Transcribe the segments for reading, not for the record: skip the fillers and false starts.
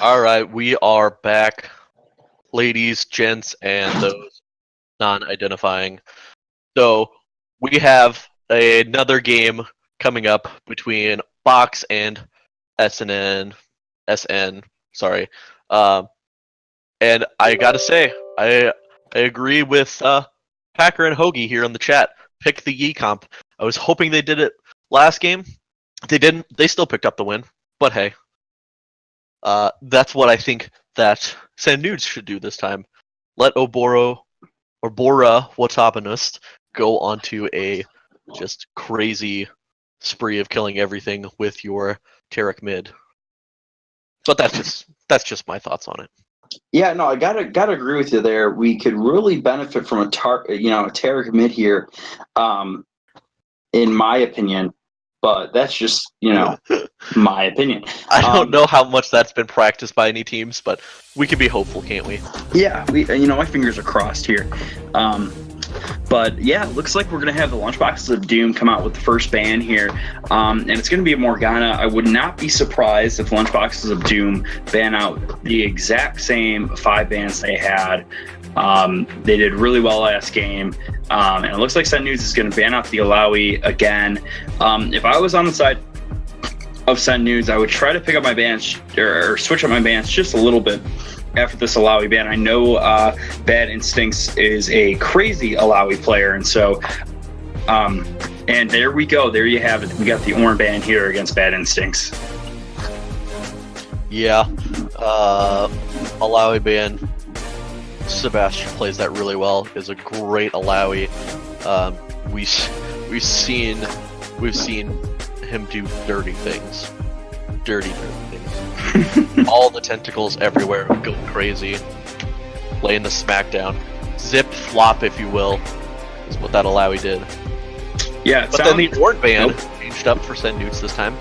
All right, we are back, ladies, gents, and those non-identifying. So we have another game coming up between Box and SN. Sorry, and I gotta say, I agree with Packer and Hoagie here in the chat. Pick the Yi comp. I was hoping they did it last game. They didn't. They still picked up the win, but hey. That's what I think that Send Nudes should do this time. Let Bora Watapanust go onto a just crazy spree of killing everything with your Taric mid. But that's just my thoughts on it. Yeah, no, I gotta agree with you there. We could really benefit from a Taric mid here, in my opinion. But that's just, my opinion. I don't know how much that's been practiced by any teams, but we can be hopeful, can't we? Yeah, my fingers are crossed here. But yeah, it looks like we're going to have the Lunchboxes of Doom come out with the first ban here. And it's going to be a Morgana. I would not be surprised if Lunchboxes of Doom ban out the exact same 5 bans they had. They did really well last game. And it looks like Send Nudes is going to ban out the Alawi again. If I was on the side of Send Nudes, I would try to pick up my bans or switch up my bans just a little bit after this Alawi ban. I know Bad Instincts is a crazy Alawi player, and so and there we go. There you have it. We got the Ornn ban here against Bad Instincts. Yeah, Alawi ban. Sebastian plays that really well. Is a great Alawi. We've seen him do dirty things. Dirty things. All the tentacles everywhere, go crazy. Laying the smackdown. Zip flop, if you will, is what that Alawi did. Yeah, but then the Ornn ban changed up for Send Nudes this time.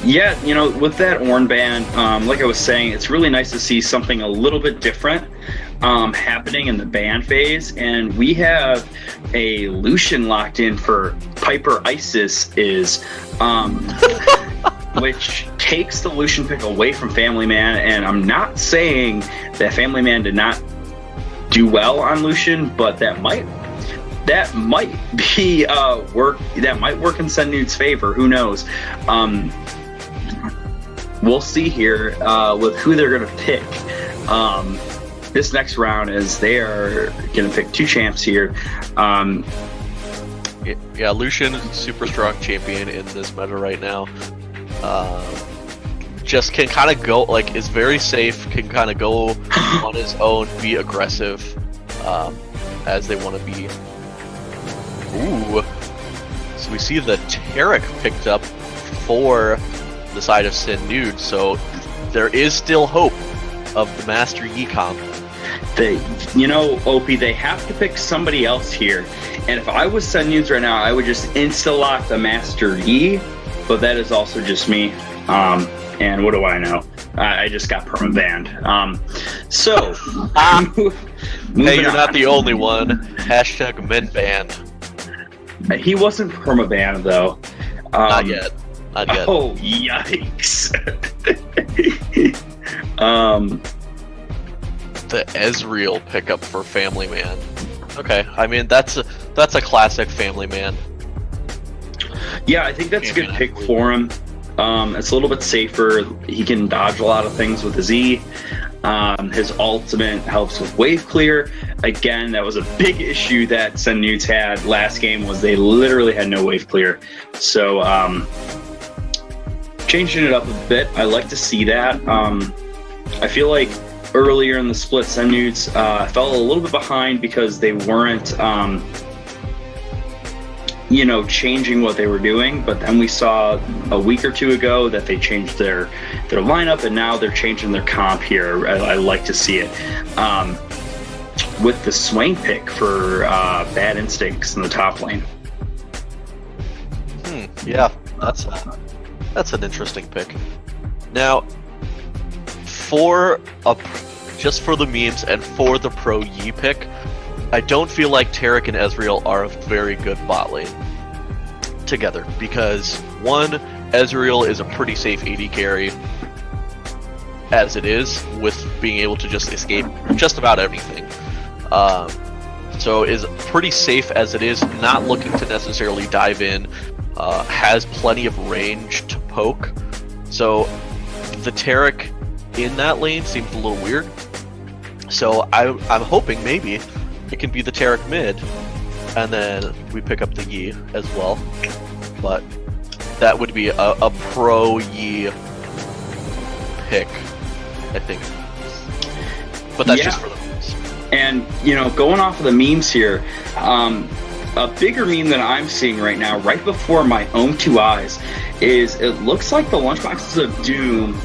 Yeah, with that Ornn ban, like I was saying, it's really nice to see something a little bit different happening in the ban phase. And we have a Lucian locked in for Piper Isis which takes the Lucian pick away from Family Man. And I'm not saying that Family Man did not do well on Lucian, but that might be work. That might work in Send Nudes' favor. Who knows? We'll see here with who they're going to pick this next round, as they are going to pick 2 champs here. Yeah, Lucian is a super strong champion in this meta right now. Just can kind of go, is very safe, can kind of go on his own, be aggressive as they want to be. Ooh. So we see the Taric picked up for the side of Send Nudes, so there is still hope of the Master Yi comp. OP, they have to pick somebody else here. And if I was Send Nudes right now, I would just insta-lock the Master Yi, but that is also just me. And what do I know? I just got perma-banned. Hey, you're not the only one. Hashtag men banned. He wasn't perma-banned, though. Not yet. Oh, yikes. The Ezreal pickup for Family Man. Okay, I mean that's a classic Family Man. Yeah, I think that's a good pick for him. It's a little bit safer. He can dodge a lot of things with his E. His ultimate helps with wave clear. Again, that was a big issue that Send Nudes had last game, was they literally had no wave clear. So changing it up a bit, I like to see that. I feel like earlier in the split, Send Nudes fell a little bit behind because they weren't changing what they were doing, but then we saw a week or 2 ago that they changed their lineup, and now they're changing their comp here. I like to see it. With the Swain pick for Bad Instincts in the top lane. Yeah, that's an interesting pick. Now, just for the memes and for the pro Yi pick, I don't feel like Taric and Ezreal are a very good bot lane together, because one, Ezreal is a pretty safe AD carry as it is, with being able to just escape just about everything. So is pretty safe as it is, not looking to necessarily dive in, has plenty of range to poke. So the Taric in that lane seems a little weird. So I'm hoping maybe it can be the Taric mid, and then we pick up the Yi as well. But that would be a pro Yi pick, I think. But that's just for the memes. And, going off of the memes here, a bigger meme that I'm seeing right now, right before my own two eyes, is it looks like the Lunchboxes of Doom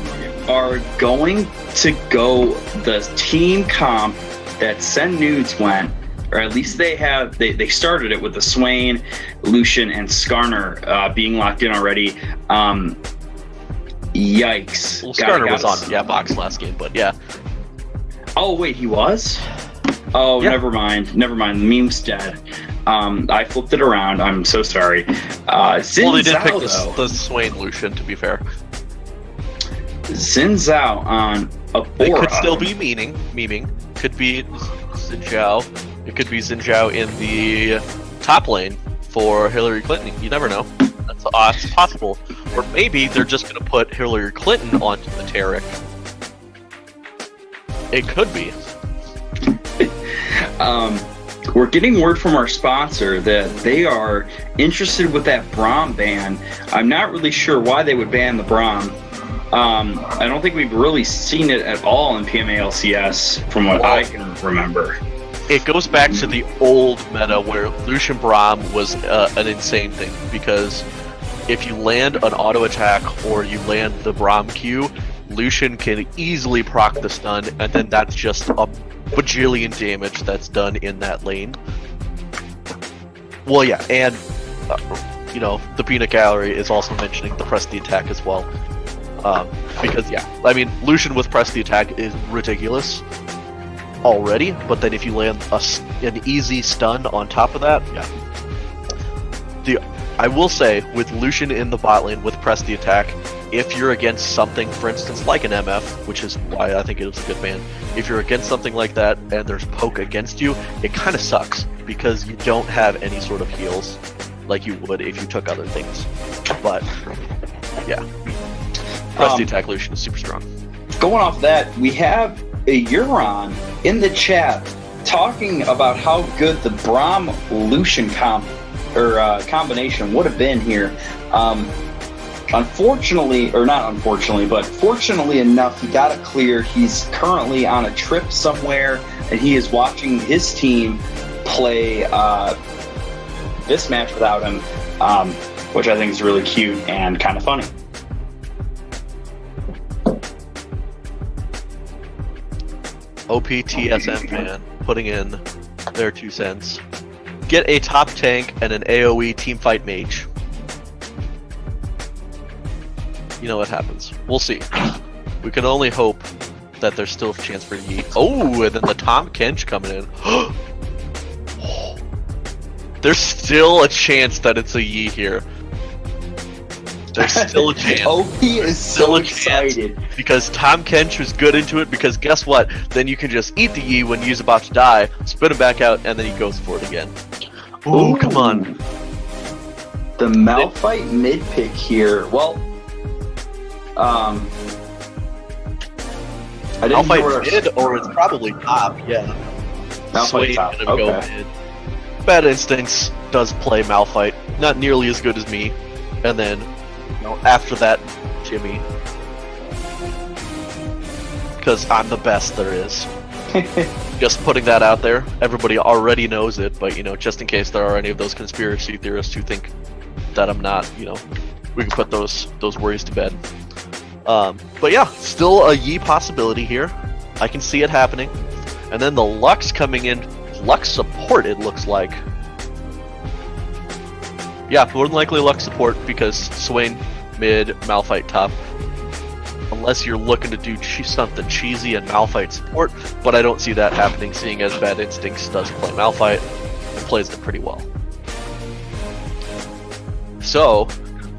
are going to go the team comp that Send Nudes went, or at least they started it with the Swain, Lucian, and Skarner being locked in already. Yikes. Well, Skarner was on box last game, but yeah. Oh, wait, he was? Oh, yeah. Never mind. The meme's dead. I flipped it around. I'm so sorry. Xin well, they did Zhao, pick the Swain Lucian, to be fair. Xin Zhao on Abora. It could still be memeing. Could be Xin Zhao. It could be Xin Zhao in the top lane for Hillary Clinton. You never know. That's possible. Or maybe they're just going to put Hillary Clinton onto the Taric. It could be. We're getting word from our sponsor that they are interested with that Braum ban. I'm not really sure why they would ban the Braum. I don't think we've really seen it at all in PMA LCS, from what I can remember. It goes back to the old meta where Lucian Braum was an insane thing, because if you land an auto attack or you land the Braum Q, Lucian can easily proc the stun, and then that's just a bajillion damage that's done in that lane. Well, yeah, and the peanut gallery is also mentioning the press the attack as well. Because Lucian with press the attack is ridiculous already, but then if you land an easy stun on top of that, I will say, with Lucian in the bot lane with press the attack, if you're against something, for instance, like an MF, which is why I think it was a good ban, if you're against something like that and there's poke against you, it kind of sucks, because you don't have any sort of heals like you would if you took other things. But, yeah. Press the attack Lucian is super strong. Going off that, we have a Euron in the chat talking about how good the Braum Lucian combination would have been here. Unfortunately, or not unfortunately, but fortunately enough, he got it clear. He's currently on a trip somewhere, and he is watching his team play this match without him, which I think is really cute and kind of funny. OPTSM fan putting in their 2 cents. Get a top tank and an AoE teamfight mage. You know what happens. We'll see. We can only hope that there's still a chance for Yi. Oh, and then the Tahm Kench coming in. There's still a chance that it's a Yi here. There's still a chance. OP is so excited. Because Tahm Kench was good into it, because guess what? Then you can just eat the Yi when Yi's about to die, spit him back out, and then he goes for it again. Ooh, come on. The Malphite mid pick here. Well, I didn't Malphite mid, or it's probably top, yeah. Malphite top, gonna go mid. Bad Instincts does play Malphite, not nearly as good as me. And then, after that, Jimmy. Because I'm the best there is. Just putting that out there. Everybody already knows it, but, just in case there are any of those conspiracy theorists who think that I'm not, we can put those worries to bed. But yeah, still a Yi possibility here. I can see it happening. And then the Lux coming in. Lux support, it looks like. Yeah, more than likely Lux support, because Swain mid, Malphite top. Unless you're looking to do something cheesy and Malphite support, but I don't see that happening, seeing as Bad Instincts does play Malphite and plays it pretty well. So,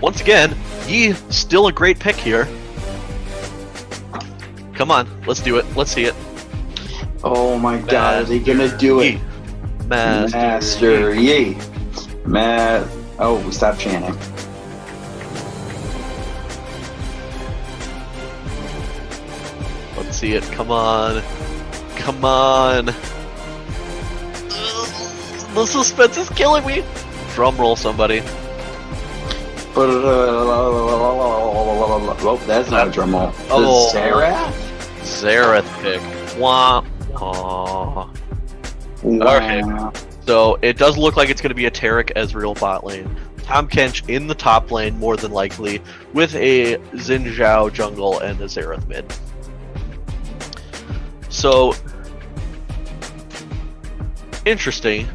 once again, Yi, still a great pick here. Come on, let's do it. Let's see it. Oh my God, are they gonna do it? Yi. Master Yi. Oh, we stopped chanting. Let's see it. Come on. Come on. The suspense is killing me. Drum roll, somebody. Oh, that's not a drum roll. Oh. Xerath? Xerath pick. Wah. Aw. Wow. Okay. So it does look like it's going to be a Taric Ezreal bot lane. Tahm Kench in the top lane, more than likely, with a Xin Zhao jungle and a Xerath mid. So, interesting.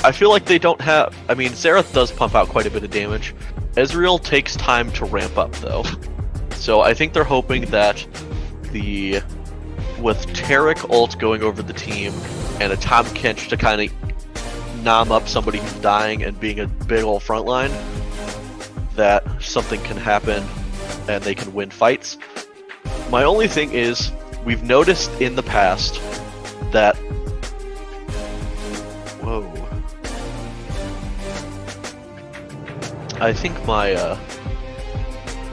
I feel like they don't have... I mean, Xerath does pump out quite a bit of damage. Ezreal takes time to ramp up, though. So I think they're hoping that with Taric ult going over the team and a Tahm Kench to kind of nom up somebody who's dying and being a big ol' frontline, that something can happen and they can win fights. My only thing is, we've noticed in the past that... Whoa. I think my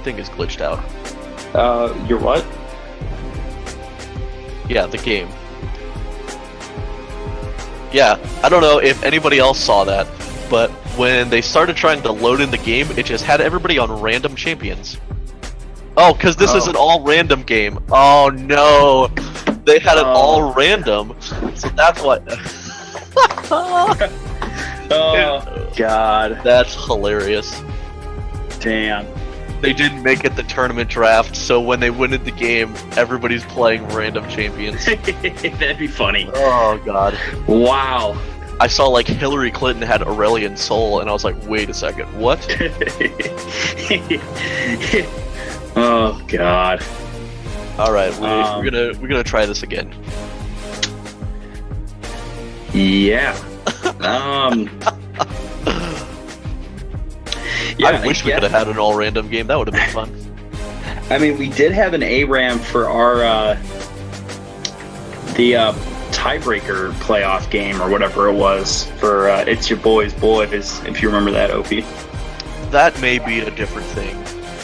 thing is glitched out. Your what? Yeah, the game. Yeah, I don't know if anybody else saw that, but when they started trying to load in the game, it just had everybody on random champions. Oh, because this is an all-random game. Oh, no. They had it all random, so that's what... Oh, God. That's hilarious. Damn. They didn't make it the tournament draft, so when they win in the game, everybody's playing random champions. That'd be funny. Oh, God. Wow. I saw, like, Hillary Clinton had Aurelion Sol, and I was like, wait a second, what? Oh, God. Alright, we're gonna try this again. Yeah. Yeah, I wish we could have had an all-random game. That would have been fun. I mean, we did have an ARAM for our the tiebreaker playoff game or whatever it was for It's Your Boys, if you remember that, OP. That may be a different thing.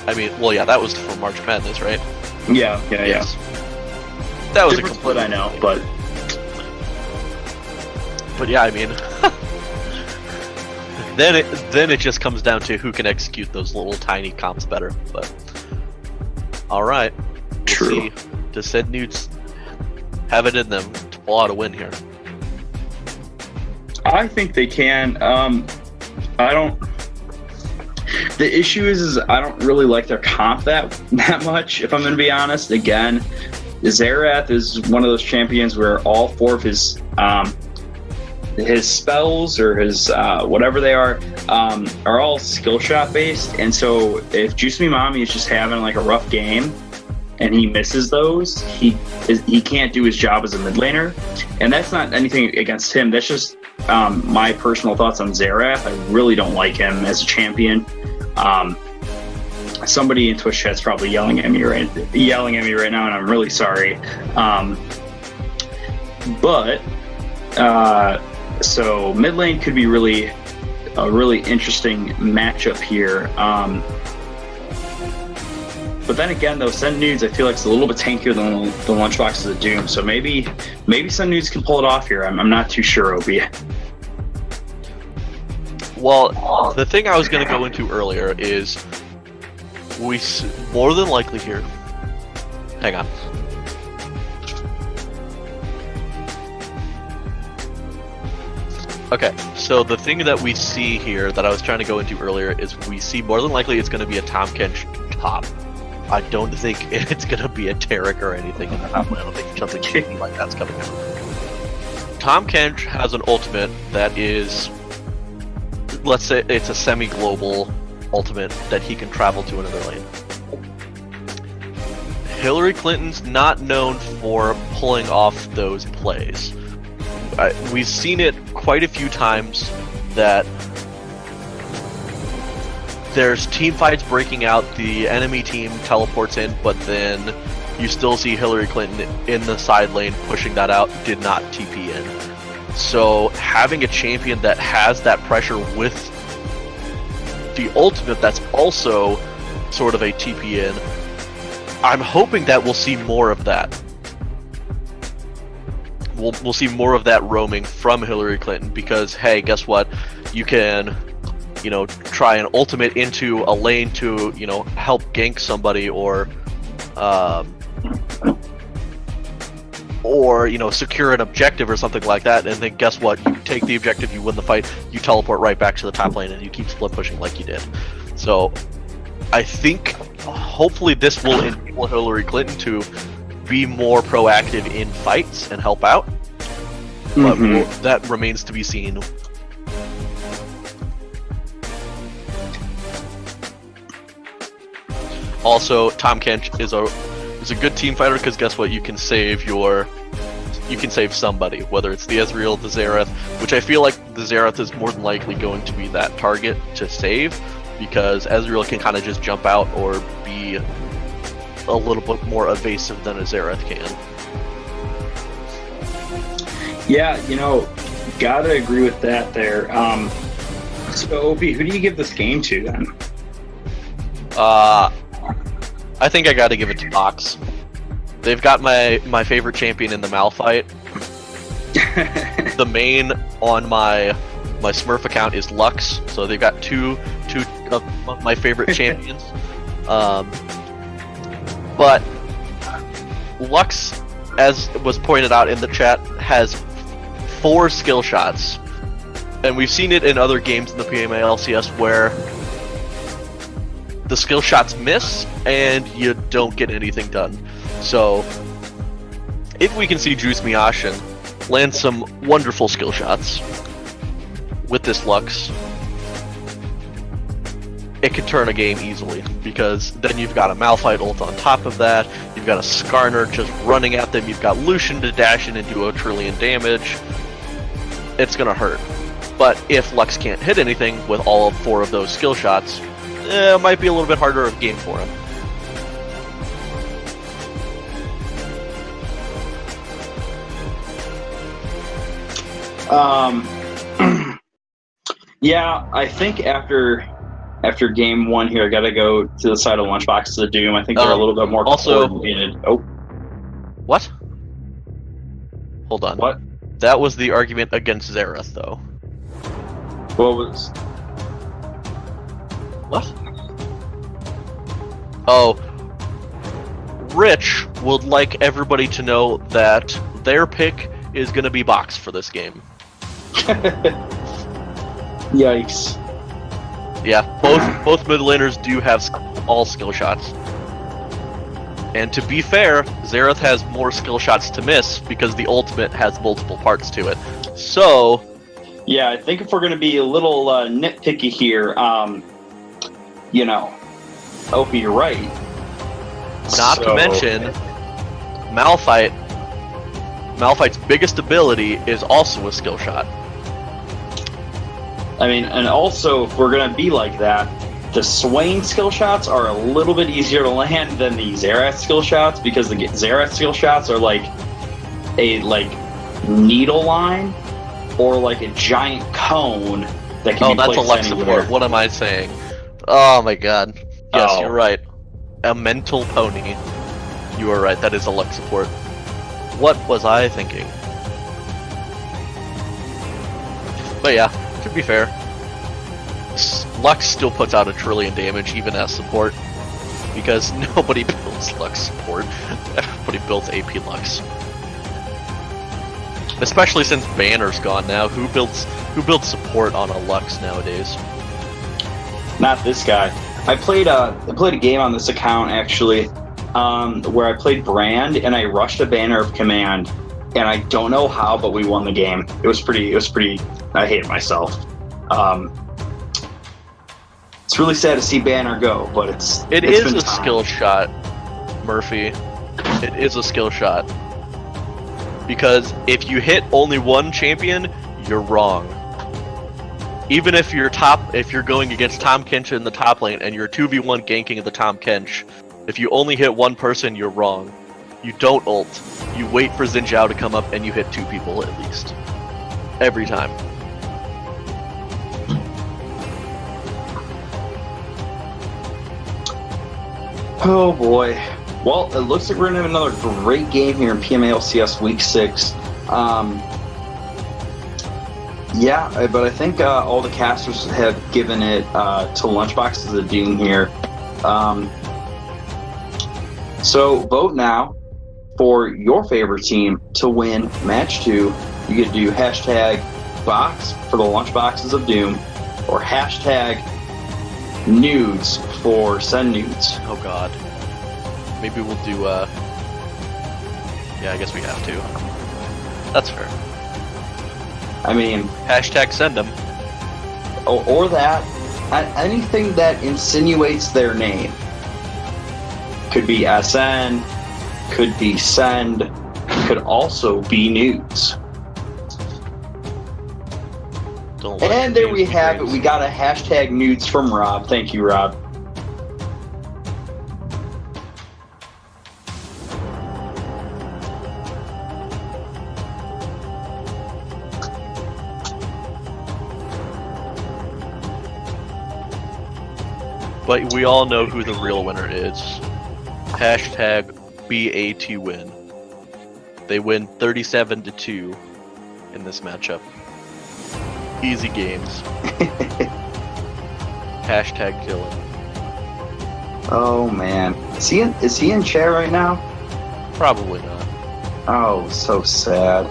I mean, well, yeah, that was for March Madness, right? Yeah. Yes. That was Different a split, I know, but yeah, I mean, then it just comes down to who can execute those little tiny comps better. But all right, we'll true. see. Does Sid Newts have it in them to pull out a win here? I think they can. I don't. The issue is I don't really like their comp that much. If I'm going to be honest, again, Xerath is one of those champions where all four of his spells or his whatever they are all skill shot based, and so if Juice Me Mommy is just having like a rough game and he misses those, he can't do his job as a mid laner. And that's not anything against him, that's just my personal thoughts on Xerath. I really don't like him as a champion. Somebody in Twitch chat's probably yelling at me right now, and I'm really sorry. So mid lane could be a really interesting matchup here. But then again, though, Sun Nudes I feel like it's a little bit tankier than the Lunchboxes of Doom. So maybe Sun Nudes can pull it off here. I'm not too sure, Obi. Well, the thing I was going to go into earlier is more than likely here. Hang on. Okay, so the thing that we see here that I was trying to go into earlier is we see more than likely it's going to be a Tahm Kench top. I don't think it's going to be a Taric or anything in the top lane. I don't think something like that's coming out. Tahm Kench has an ultimate that is, let's say it's a semi-global ultimate that he can travel to another lane. Hillary Clinton's not known for pulling off those plays. We've seen it quite a few times that there's team fights breaking out, the enemy team teleports in, but then you still see Hillary Clinton in the side lane pushing that out, did not TP in. So having a champion that has that pressure with the ultimate that's also sort of a TP in, I'm hoping that we'll see more of that. We'll see more of that roaming from Hillary Clinton because, hey, guess what? You can, try an ultimate into a lane to, help gank somebody or secure an objective or something like that, and then guess what? You take the objective, you win the fight, you teleport right back to the top lane, and you keep split pushing like you did. So, I think, hopefully this will enable Hillary Clinton to be more proactive in fights and help out, but that remains to be seen. Also, Tahm Kench is a good team fighter because guess what? You can save somebody, whether it's the Ezreal, the Xerath, which I feel like the Xerath is more than likely going to be that target to save because Ezreal can kind of just jump out or be a little bit more evasive than a Xerath can. Yeah, gotta agree with that there. So, OP, who do you give this game to then? I think I gotta give it to Box. They've got my favorite champion in the Malphite. The main on my Smurf account is Lux, so they've got two of my favorite champions. But Lux, as was pointed out in the chat, has 4 skill shots. And we've seen it in other games in the PMA LCS where the skill shots miss and you don't get anything done. So if we can see Juice Miashin land some wonderful skill shots with this Lux, it could turn a game easily, because then you've got a Malphite ult on top of that, you've got a Skarner just running at them, you've got Lucian to dash in and do a trillion damage. It's gonna hurt. But if Lux can't hit anything with all 4 of those skill shots, it might be a little bit harder of a game for him. Yeah, I think after game 1 here, I gotta go to the side of Lunchbox to the Doom. I think they're a little bit more coordinated. Oh. What? Hold on. What? That was the argument against Xerath, though. What was... What? Oh. Rich would like everybody to know that their pick is going to be Box for this game. Yikes. Yeah, both mid laners do have all skill shots. And to be fair, Xerath has more skill shots to miss because the ultimate has multiple parts to it. So... Yeah, I think if we're going to be a little nitpicky here, OP, you're right. Not to mention, Malphite's biggest ability is also a skill shot. I mean, and also, if we're going to be like that, the Swain skill shots are a little bit easier to land than the Xerath skill shots, because the Xerath skill shots are like a needle line or like a giant cone that can be placed anywhere. Oh, that's a Lux support. What am I saying? Oh my god. Yes, You're right. A mental pony. You are right, that is a Lux support. What was I thinking? But yeah, to be fair, Lux still puts out a trillion damage even as support, because nobody builds Lux support. Everybody builds AP Lux. Especially since Banner's gone now, who builds support on a Lux nowadays? Not this guy. I played a game on this account actually, where I played Brand and I rushed a Banner of Command, and I don't know how, but we won the game. It was pretty. I hated myself. It's really sad to see Banner go, but it is a skill shot, Murphy. It is a skill shot. Because if you hit only one champion, you're wrong. even if you're going against Tahm Kench in the top lane and you're 2v1 ganking the Tahm Kench, if you only hit one person, you're wrong. You don't ult. You wait for Xin Zhao to come up and you hit 2 people at least. Every time. Oh boy. Well, it looks like we're gonna have another great game here in PMALCS Week 6. Yeah, but I think all the casters have given it to Lunchboxes of Doom here. So vote now for your favorite team to win match 2. You could do hashtag box for the Lunchboxes of Doom or hashtag nudes for send nudes. Oh god. Maybe we'll do yeah, I guess we have to. That's fair. I mean, hashtag send them. Or that, anything that insinuates their name. Could be SN, could be send, could also be nudes. And there we have it. We got a hashtag nudes from Rob. Thank you, Rob. But we all know who the real winner is. Hashtag BAT win. They win 37-2 in this matchup. Easy games. Hashtag Dylan. Oh man. Is he in chair right now? Probably not. Oh, so sad.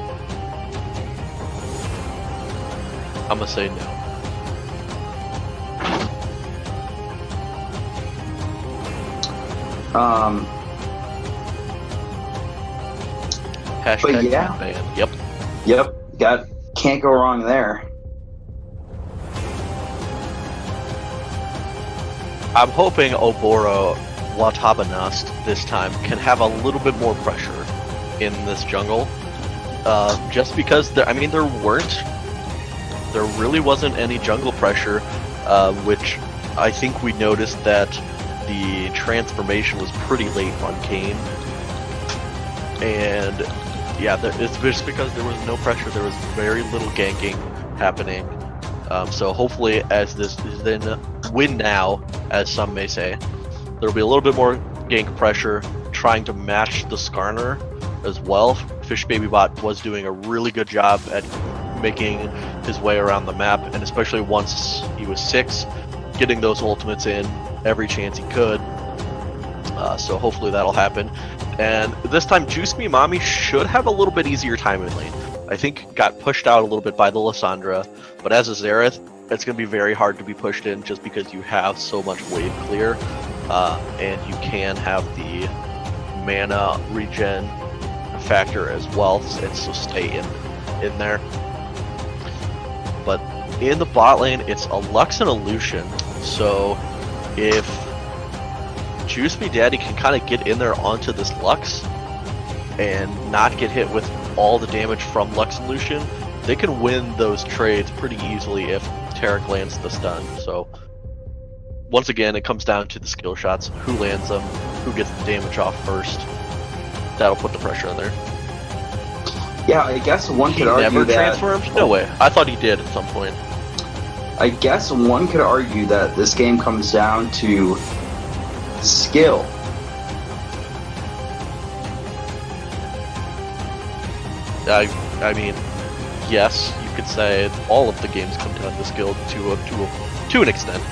I'm gonna say no. Hashtag but yeah. ban. Yep. Can't go wrong there. I'm hoping Oboro Watabanast this time can have a little bit more pressure in this jungle. Just because there really wasn't any jungle pressure, which I think we noticed that the transformation was pretty late on Kayn. And yeah, it's just because there was no pressure, there was very little ganking happening. So hopefully, as this is then win now, as some may say, there'll be a little bit more gank pressure, trying to match the Skarner as well. Fish Baby Bot was doing a really good job at making his way around the map, and especially once he was 6, getting those ultimates in every chance he could. So hopefully that'll happen. And this time, Juice Me Mommy should have a little bit easier time in lane. I think got pushed out a little bit by the Lissandra, but as a Xerath, it's going to be very hard to be pushed in just because you have so much wave clear, and you can have the mana regen factor as well, and so stay in there. But in the bot lane, it's a Lux and a Lucian, so if Juice Me Daddy can kind of get in there onto this Lux and not get hit with all the damage from Lux and Lucian, they can win those trades pretty easily if Taric lands the stun. So once again, it comes down to the skill shots, who lands them, who gets the damage off first. That'll put the pressure on there. Yeah, I guess one could argue never that... transformed? No way. I thought he did at some point. I guess one could argue that this game comes down to skill. I mean, yes, you could say all of the games come down to skill to an extent.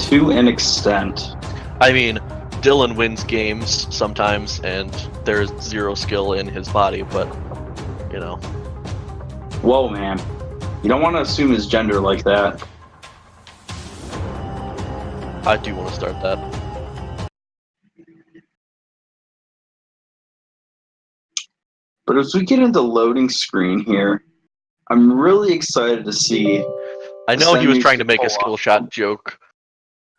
To an extent. I mean, Dylan wins games sometimes, and there's zero skill in his body, but, you know. Whoa, man. You don't want to assume his gender like that. I do want to start that. But as we get into loading screen here, I'm really excited to see... I know he was trying to make a skill shot joke,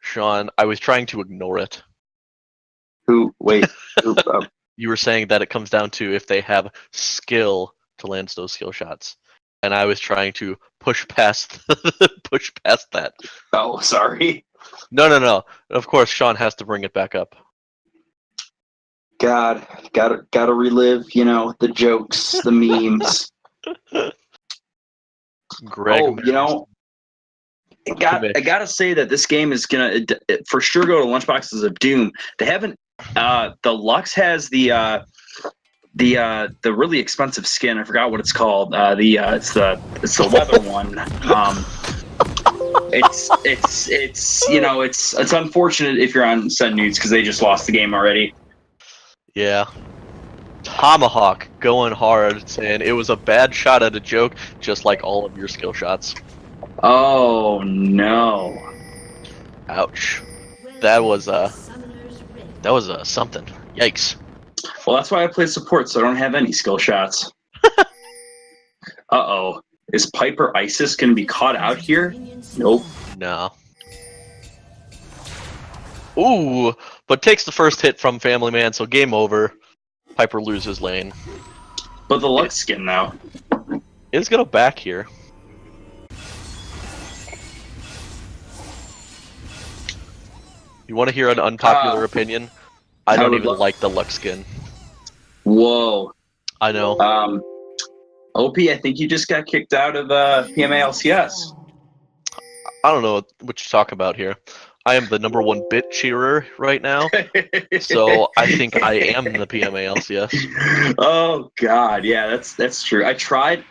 Sean. I was trying to ignore it. Wait. You were saying that it comes down to if they have skill to land those skill shots. And I was trying to push past push past that. Oh, sorry. No. Of course, Sean has to bring it back up. God, gotta relive, the jokes, the memes. Greg, I gotta say that this game is gonna for sure go to Lunchboxes of Doom. They haven't. The Lux has the really expensive skin. I forgot what it's called. It's the leather one. It's unfortunate if you're on Send Nudes because they just lost the game already. Yeah. Tomahawk going hard, saying it was a bad shot at a joke, just like all of your skill shots. Oh no! Ouch. That was something. Yikes. Well, that's why I play support, so I don't have any skill shots. Uh-oh. Is Piper Isis going to be caught out here? Nope. No. Ooh, but takes the first hit from Family Man, so game over. Piper loses lane. But the Lux skin, though. It's gonna back here. You want to hear an unpopular opinion? I don't even like the Lux skin. Whoa. I know. OP, I think you just got kicked out of PMA LCS. I don't know what you're talking about here. I am the #1 bit cheerer right now, so I think I am the PMA LCS. Oh God, yeah, that's true. I tried.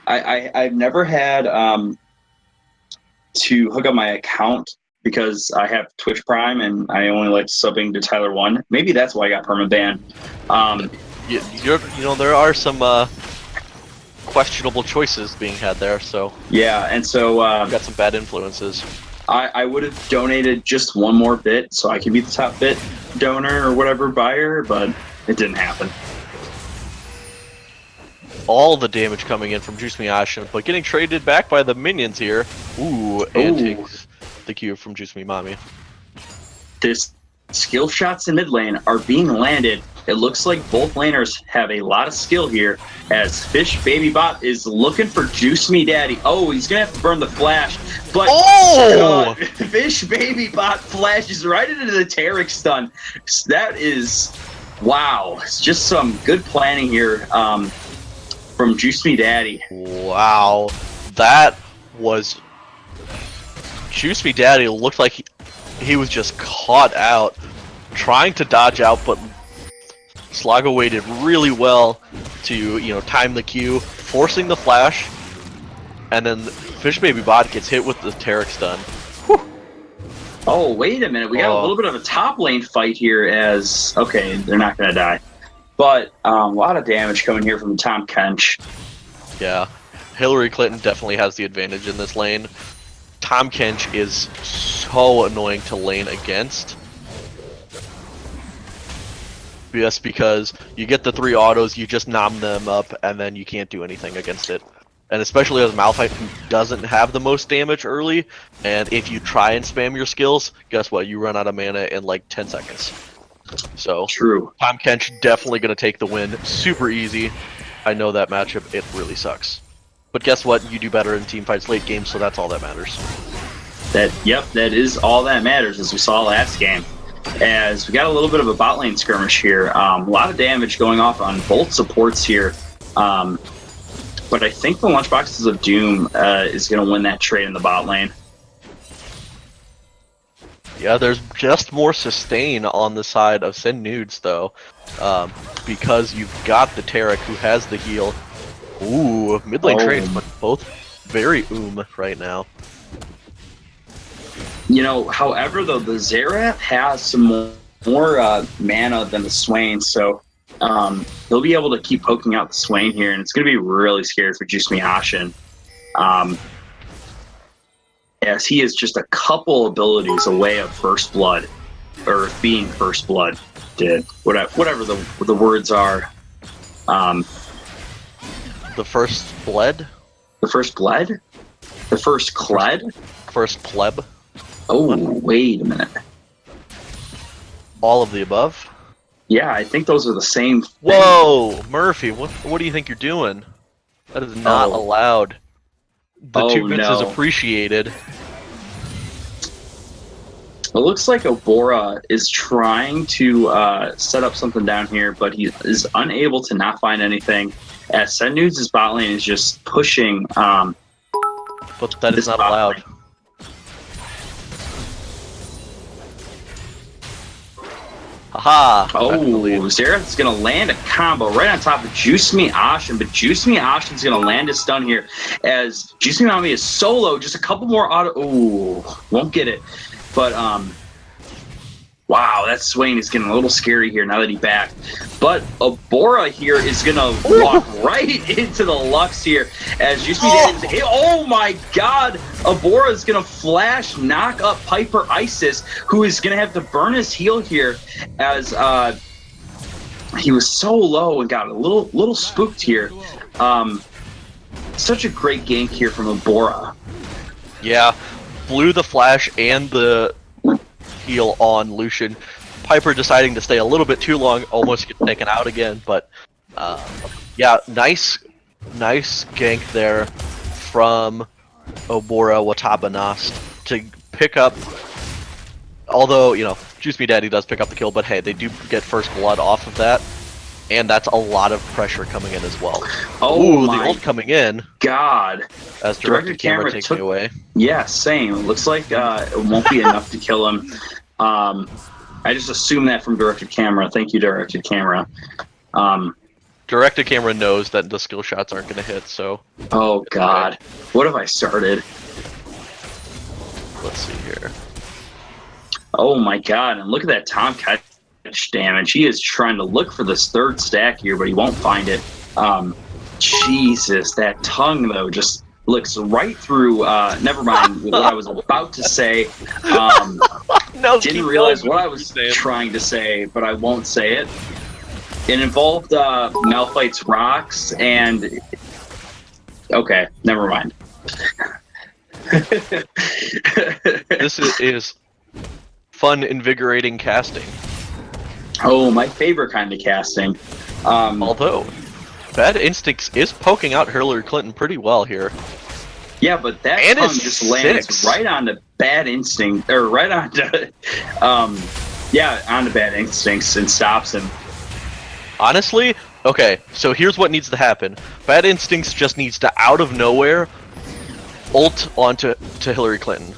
I've never had to hook up my account because I have Twitch Prime and I only like subbing to Tyler1. Maybe that's why I got permaban. There are some questionable choices being had there, so yeah, and so got some bad influences. I would have donated just one more bit so I could be the top bit donor or whatever buyer, but it didn't happen. All the damage coming in from Juice Me Ashen, but getting traded back by the minions here. Ooh, and takes the Q from Juice Me Mommy. This skill shots in mid lane are being landed. It looks like both laners have a lot of skill here as Fish Baby Bot is looking for Juice Me Daddy. Oh, he's going to have to burn the flash. But Fish Baby Bot flashes right into the Taric stun. That is, wow. It's just some good planning here from Juice Me Daddy. Wow. That was... Juice Me Daddy looked like he was just caught out, trying to dodge out, but Slago waited really well to, time the Q, forcing the flash, and then Fish Baby Bot gets hit with the Taric stun. Whew. Oh, wait a minute. We got a little bit of a top lane fight here as... Okay, they're not going to die. But a lot of damage coming here from Tahm Kench. Yeah. Hillary Clinton definitely has the advantage in this lane. Tahm Kench is so annoying to lane against. Just because you get the 3 autos, you just nom them up, and then you can't do anything against it. And especially as Malphite, who doesn't have the most damage early, and if you try and spam your skills, guess what? You run out of mana in like 10 seconds. So, true. Tahm Kench definitely going to take the win. Super easy. I know that matchup, it really sucks. But guess what? You do better in team fights late game, so that's all that matters. That is all that matters, as we saw last game. As we got a little bit of a bot lane skirmish here. A lot of damage going off on both supports here. But I think the Lunchboxes of Doom is going to win that trade in the bot lane. Yeah, there's just more sustain on the side of Send Nudes, though. Because you've got the Taric, who has the heal. Ooh, mid lane trades, but both very right now. However, though, the Xerath has some more mana than the Swain, so he'll be able to keep poking out the Swain here, and it's going to be really scary for Juice Me Ashen. As he is just a couple abilities away of First Blood, or being First Blood, whatever the words are. The First Blood? The First Blood? The First Kled? First Pleb? Oh, wait a minute. All of the above? Yeah, I think those are the same thing. Whoa, Murphy, what do you think you're doing? That is not allowed. The Oh, 2 bits is no. appreciated. It looks like Obora is trying to set up something down here, but he is unable to not find anything. As Sennu's bot lane is just pushing. But that is This not bot allowed. lane. Haha! Oh, back in the lead. Xerath's gonna land a combo right on top of Juice Me Ashen, but Juice Me Ashen's gonna land a stun here as Juice Me Nami is solo. Just a couple more auto. Ooh, won't get it. But wow, that Swain is getting a little scary here now that he backed. But Obora here is gonna walk right into the Lux here as Juice Me Daddy. Oh my God! Obora is gonna flash knock up Piper Isis, who is gonna have to burn his heal here as he was so low and got a little spooked here. Such a great gank here from Obora. Yeah, blew the flash and the heal on Lucian. Piper deciding to stay a little bit too long, almost get taken out again. But yeah, nice gank there from Obora Watabanast to pick up. Although, you know, Juice Me Daddy does pick up the kill, but hey, they do get first blood off of that. And that's a lot of pressure coming in as well. Oh Ooh, my the ult coming in God. as directed camera takes me away. Yeah, same. Looks like it won't be enough to kill him. I just assume that from directed camera. Thank you, directed camera. Directed camera knows that the skill shots aren't going to hit, so Oh God, what have I started? let's see here. Oh my God, and look at that Tom catch damage. He is trying to look for this third stack here, but he won't find it. Jesus, that tongue though just looks right through. Never mind what I was about to say. No, Didn't realize what I was trying to say, but I won't say it. It involved Malphite's rocks and. Okay, never mind. This is fun, invigorating casting. Oh, my favorite kind of casting. Although, Bad Instincts is poking out Hillary Clinton pretty well here. Yeah, but that And tongue it's just lands 6. right onto Bad Instinct, or right onto, onto Bad Instincts and stops him. Honestly, okay, so here's what needs to happen. Bad Instincts just needs to, out of nowhere, ult onto Hillary Clinton.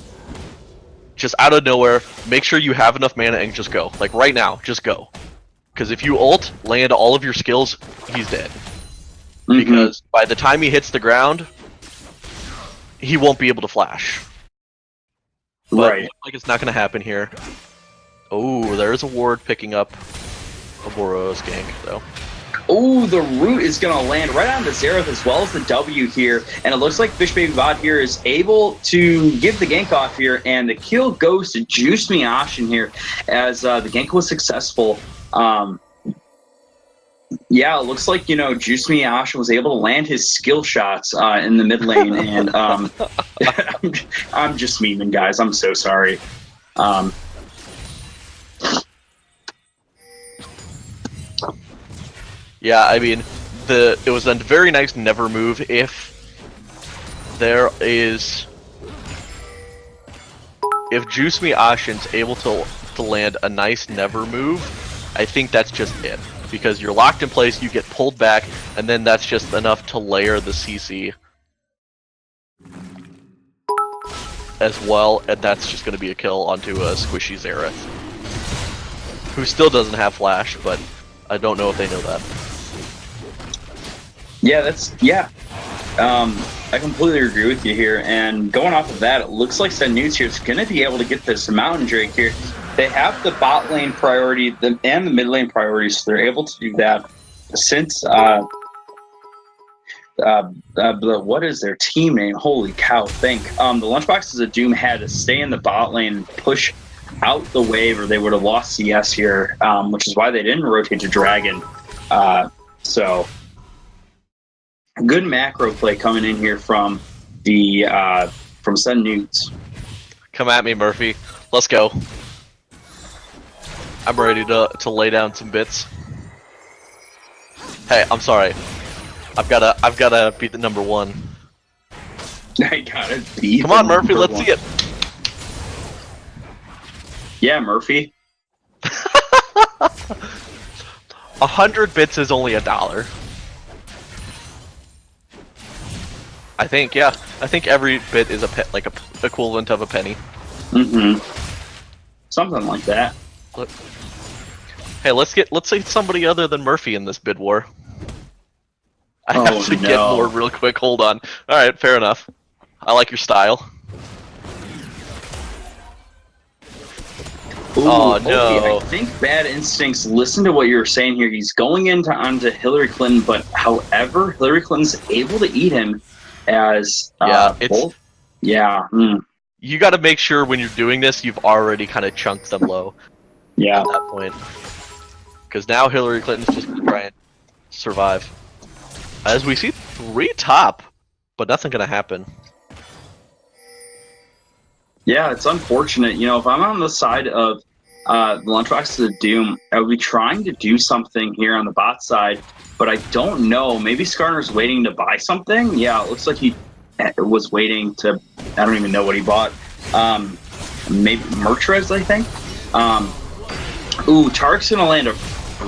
Just out of nowhere, make sure you have enough mana and just go. Like right now, just go. Because if you ult, land all of your skills, he's dead. Because by the time he hits the ground, he won't be able to flash. But Right. looks like it's not going to happen here. Oh, there's a ward picking up Oboro's gank, though. Oh, the root is going to land right onto Xerath as well as the W here. And it looks like Fish Baby Bot here is able to give the gank off here. And the kill goes to Juice Me Ashen here as the gank was successful. Yeah, it looks like, Juice Me Ashen was able to land his skill shots in the mid lane. And I'm just memeing, guys. I'm so sorry. Yeah, I mean, it was a very nice never move. If Juice Me Ashen's able to land a nice never move, I think that's just it. Because you're locked in place, you get pulled back, and then that's just enough to layer the CC as well, and that's just going to be a kill onto a squishy Xerath, who still doesn't have flash, but I don't know if they know that. Yeah, I completely agree with you here. And going off of that, it looks like Sennu's here is going to be able to get this Mountain Drake here. They have the bot lane priority and the mid lane priority, so they're able to do that. Since what is their team name? Holy cow! The Lunchboxes of Doom had to stay in the bot lane and push out the wave, or they would have lost CS here, which is why they didn't rotate to Dragon. So good macro play coming in here from Sennu's. Come at me, Murphy. Let's go. I'm ready to lay down some bits. Hey, I'm sorry. I've gotta be the number one. I gotta be. Come on, Murphy, let's see it. Yeah, Murphy. 100 bits is only $1. I think, yeah. I think every bit is like a equivalent of a penny. Mm-hmm. Something like that. Hey, let's say somebody other than Murphy in this bid war. I Oh, have to get no. more real quick. Hold on. All right, fair enough. I like your style. Ooh, Oh, okay, no. I think Bad Instincts, listen to what you were saying here. He's going onto Hillary Clinton, but however, Hillary Clinton's able to eat him as Yeah, it's- both. Yeah. You got to make sure when you're doing this, you've already kind of chunked them low Yeah. at that point. Because now Hillary Clinton's just trying to survive. As we see 3 top, but nothing going to happen. Yeah, it's unfortunate. You know, if I'm on the side of the Lunchbox of Doom, I would be trying to do something here on the bot side, but I don't know. Maybe Skarner's waiting to buy something? Yeah, it looks like he was waiting to... I don't even know what he bought. Maybe Mertrez, I think? Ooh, Tarek's going to land a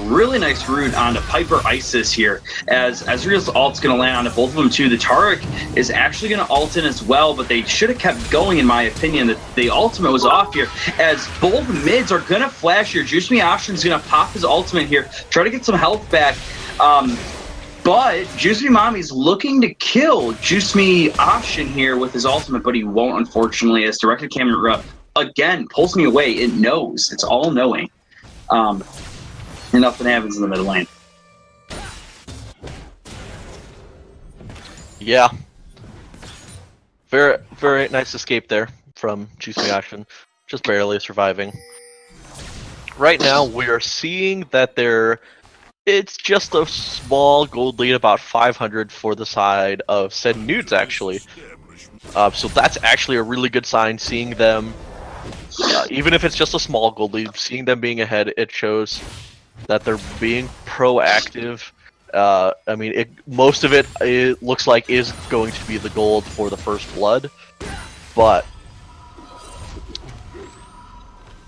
really nice root onto Piper Isis here, as Ezreal's ult's going to land onto both of them too. The Tarek is actually going to ult in as well, but they should have kept going in my opinion. That the ultimate was off here, as both mids are going to flash here. Juice Me Option's going to pop his ultimate here, try to get some health back. But Juice Me Mommy's looking to kill Juice Me Option here with his ultimate, but he won't, unfortunately, as directed camera again pulls me away. It knows. It's all knowing. And nothing happens in the middle lane. Yeah. Very, very nice escape there from Juice Me Action. Just barely surviving. Right now, we are seeing that it's just a small gold lead, about 500 for the side of Send Nudes, actually. So that's actually a really good sign, seeing them, even if it's just a small gold lead, seeing them being ahead, it shows that they're being proactive. I mean, most of it looks like is going to be the gold for the first blood, but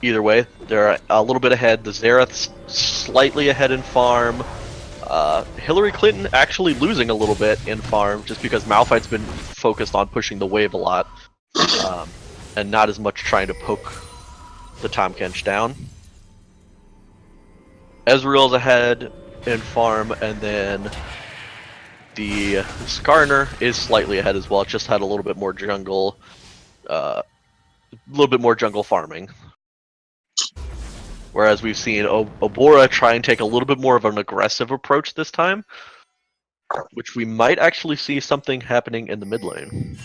either way, they're a little bit ahead. The Xerath's slightly ahead in farm. Hillary Clinton actually losing a little bit in farm, just because Malphite's been focused on pushing the wave a lot, and not as much trying to poke the Tahm Kench down. Ezreal's ahead in farm, and then the Skarner is slightly ahead as well. Just had a little bit more jungle, farming. Whereas we've seen Obora try and take a little bit more of an aggressive approach this time, which we might actually see something happening in the mid lane.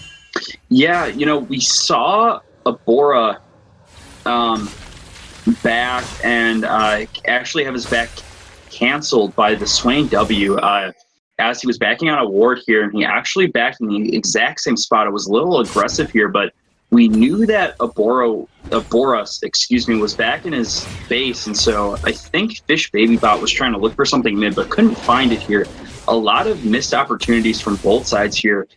Yeah, you know, we saw Obora back and actually have his back canceled by the Swain W as he was backing on a ward here, and he actually backed in the exact same spot. It was a little aggressive here, but we knew that Obora, was back in his base, and so I think Fish Babybot was trying to look for something mid, but couldn't find it here. A lot of missed opportunities from both sides here,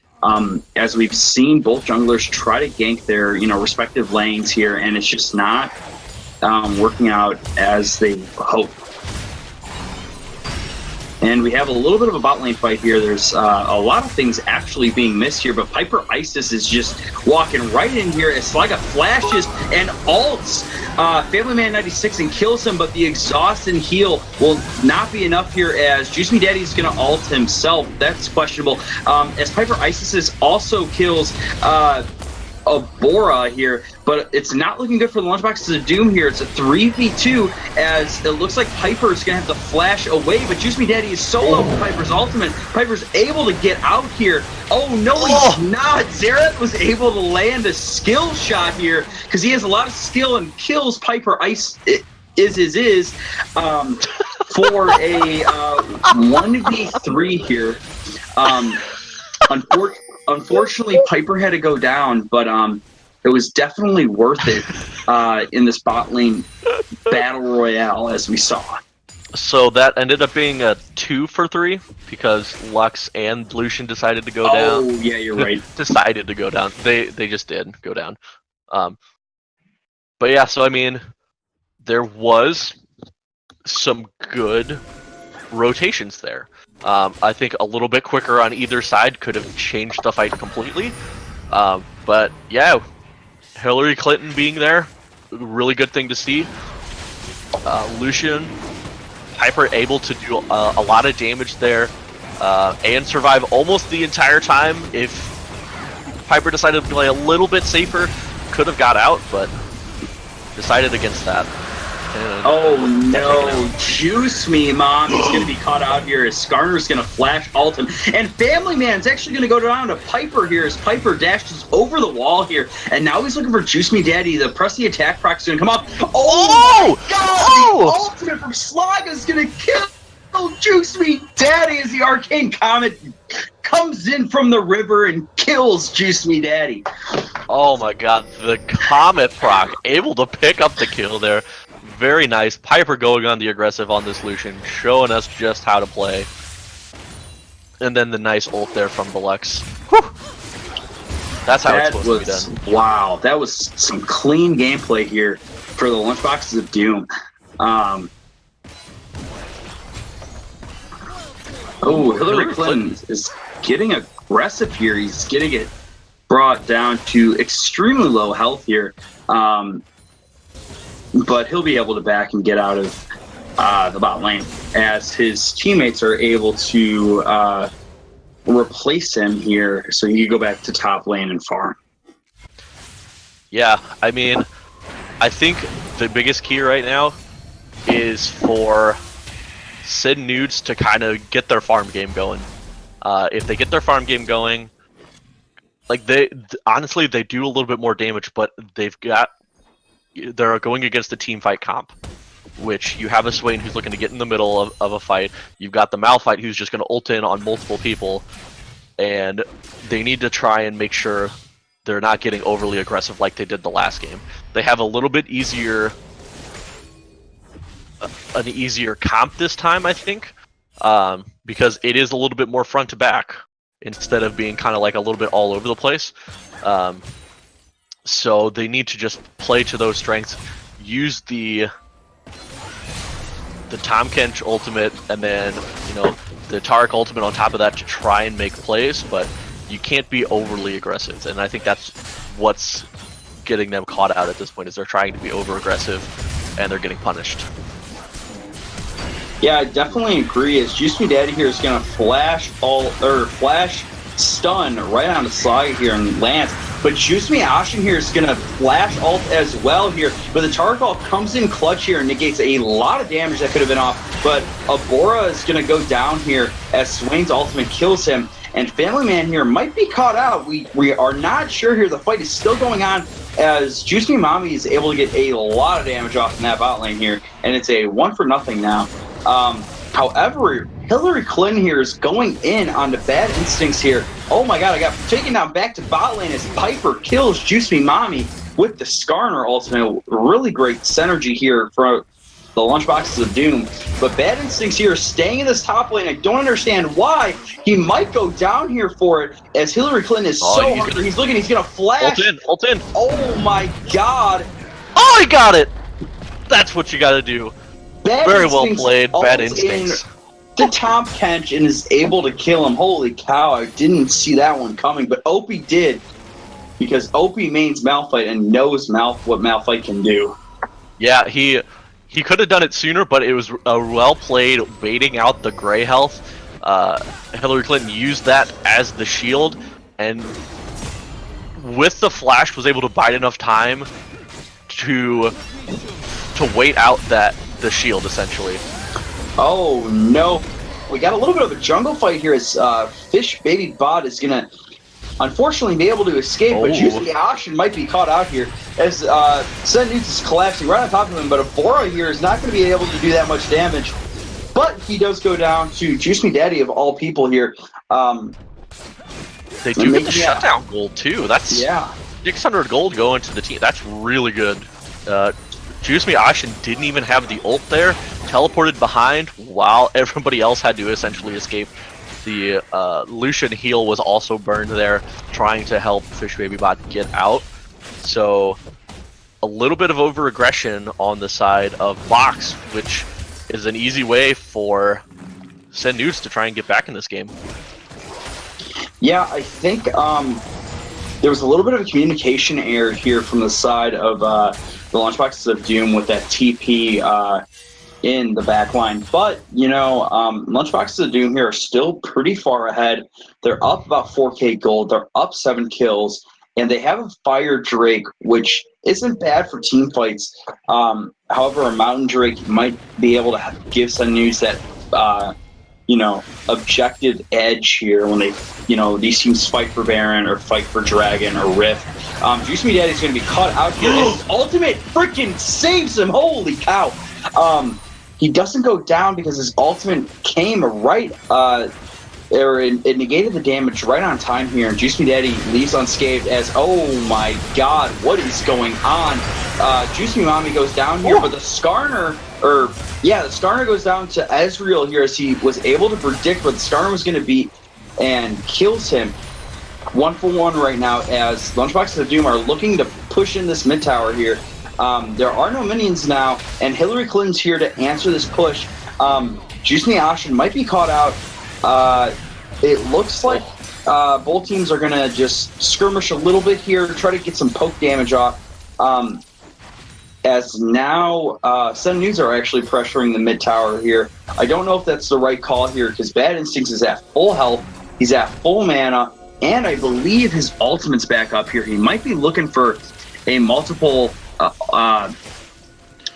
as we've seen both junglers try to gank their respective lanes here, and it's just not working out as they hope. And we have a little bit of a bot lane fight here. There's a lot of things actually being missed here, but Piper Isis is just walking right in here as Sliga flashes and ults Family Man 96 and kills him, but the exhaust and heal will not be enough here as Juice Me Daddy's going to ult himself. That's questionable. As Piper Isis also kills Obora here, but it's not looking good for the Lunchbox of Doom here. It's a 3v2 as it looks like Piper's gonna have to flash away, but Juice Me Daddy is solo for Piper's ultimate. Piper's able to get out here. Oh no, he's not. Xerath was able to land a skill shot here because he has a lot of skill and kills Piper Ice is for a 1v3 here. Unfortunately, Piper had to go down, but it was definitely worth it in this bot lane battle royale, as we saw. So that ended up being a 2 for 3 because Lux and Lucian decided to go Oh, down. yeah, you're right. Decided to go down. They just did go down. But yeah, so I mean, there was some good rotations there. I think a little bit quicker on either side could have changed the fight completely. But yeah, Hillary Clinton being there, really good thing to see. Lucian, Piper able to do a lot of damage there and survive almost the entire time. If Piper decided to play a little bit safer, could have got out, but decided against that. And Oh no, juice me, Mom. He's going to be caught out here as Skarner's going to flash ult him. And Family Man's actually going to go down to Piper here as Piper dashes over the wall here. And now he's looking for Juice Me Daddy. The press the attack proc is going to come up. Oh my god! The ultimate from Slaga is going to kill Juice Me Daddy as the Arcane Comet comes in from the river and kills Juice Me Daddy. oh my god, the Comet proc able to pick up the kill there. Very nice. Piper going on the aggressive on this Lucian, showing us just how to play. And then the nice ult there from the Lux. Whew. That's how it's supposed to be done. Wow, that was some clean gameplay here for the Lunchboxes of Doom. Hillary Clinton is getting aggressive here. He's getting it brought down to extremely low health here. But he'll be able to back and get out of the bot lane as his teammates are able to replace him here, so he can go back to top lane and farm. Yeah, I mean, I think the biggest key right now is for Sid Nudes to kind of get their farm game going. If they get their farm game going, like honestly, they do a little bit more damage, but they're going against the team fight comp, which you have a Swain who's looking to get in the middle of a fight. You've got the Malphite who's just going to ult in on multiple people, and they need to try and make sure they're not getting overly aggressive like they did the last game. They have a little bit easier, an easier comp this time, I think, because it is a little bit more front to back instead of being kind of like a little bit all over the place. So they need to just play to those strengths, use the Tahm Kench ultimate, and then the Taric ultimate on top of that to try and make plays, but you can't be overly aggressive, and I think that's what's getting them caught out at this point, is they're trying to be over aggressive and they're getting punished. Yeah, I definitely agree. As Juice Me Daddy here is going to flash stun right on the side here and Lance. But Juice Me Ashen here is going to flash ult as well here. But the Taric ult comes in clutch here and negates a lot of damage that could have been off. But Abora is going to go down here as Swain's ultimate kills him. And Family Man here might be caught out. We are not sure here. The fight is still going on as Juice Me Mommy is able to get a lot of damage off in that bot lane here. And it's a 1-for-0 now. However, Hillary Clinton here is going in on the Bad Instincts here. Oh my god, I got taken down back to bot lane as Piper kills Juice Me Mommy with the Skarner ultimate. Really great synergy here for the Lunchboxes of Doom. But Bad Instincts here is staying in this top lane. I don't understand why. He might go down here for it as Hillary Clinton is so hungry. He's looking, he's going to flash. Ult in. Oh my god. Oh, he got it! That's what you got to do. Very well played, Bad Instincts. To Tahm Kench and is able to kill him. Holy cow, I didn't see that one coming, but Opie did, because Opie mains Malphite and knows what Malphite can do. Yeah, he could have done it sooner, but it was a well played baiting out the gray health. Hillary Clinton used that as the shield, and with the flash was able to bide enough time to wait out the shield essentially. Oh no, we got a little bit of a jungle fight here as Fish Baby Bot is gonna unfortunately be able to escape, but Juice Me Ashen might be caught out here as Sid Nudes is collapsing right on top of him, but Abora here is not going to be able to do that much damage, but he does go down to Juice Me Daddy of all people here. They do get the shutdown gold too. That's 600 gold going to the team. That's really good. Juice Me Ashen didn't even have the ult there, teleported behind while everybody else had to essentially escape. The Lucian heal was also burned there, trying to help Fish Baby Bot get out. So a little bit of over-aggression on the side of Box, which is an easy way for Sen Nudes to try and get back in this game. Yeah, I think there was a little bit of a communication error here from the side of the Lunchboxes of Doom with that TP in the back line. But, you know, Lunchboxes of Doom here are still pretty far ahead. They're up about 4K gold. They're up 7 kills. And they have a Fire Drake, which isn't bad for team fights. However, a Mountain Drake might be able to give Sen Nudes that, you know, objective edge here when they, you know, these teams fight for Baron or fight for Dragon or Rift. Juice Me Daddy's going to be caught out here. And his ultimate freaking saves him. Holy cow. He doesn't go down because his ultimate came right, it negated the damage right on time here, and Juice Me Daddy leaves unscathed as, oh my god, what is going on? Juice Me Mommy goes down here, but the Skarner goes down to Ezreal here as he was able to predict what the Skarner was going to be and kills him. 1-for-1 right now as Lunchboxes of Doom are looking to push in this mid tower here. There are no minions now, and Hillary Clinton's here to answer this push. Juice Me Ashen might be caught out. It looks like both teams are going to just skirmish a little bit here to try to get some poke damage off. As now Sen Nudes are actually pressuring the mid tower here. I don't know if that's the right call here because Bad Instincts is at full health. He's at full mana, and I believe his ultimate's back up here. He might be looking for a multiple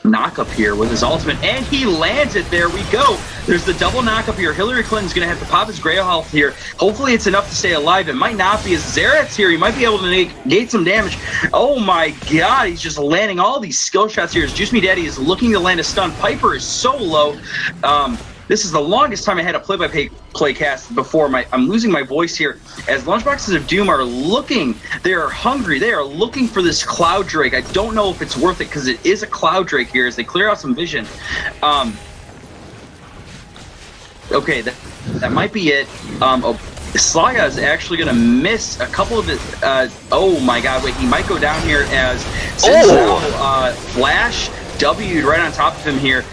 knock-up here with his ultimate, and he lands it. There we go. There's the double knock-up here. Hillary Clinton's going to have to pop his Grail health here. Hopefully it's enough to stay alive. It might not be, as Xerath's here. He might be able to negate some damage. Oh my god, he's just landing all these skill shots here as Juice Me Daddy is looking to land a stun. Piper is so low. This is the longest time I had a play-by-play cast before. I'm losing my voice here as Lunchboxes of Doom are looking. They are hungry. They are looking for this Cloud Drake. I don't know if it's worth it because it is a Cloud Drake here as they clear out some vision. Okay, that might be it. Slaga is actually going to miss a couple of it. Oh my god, wait, he might go down here as Flash W'd right on top of him here.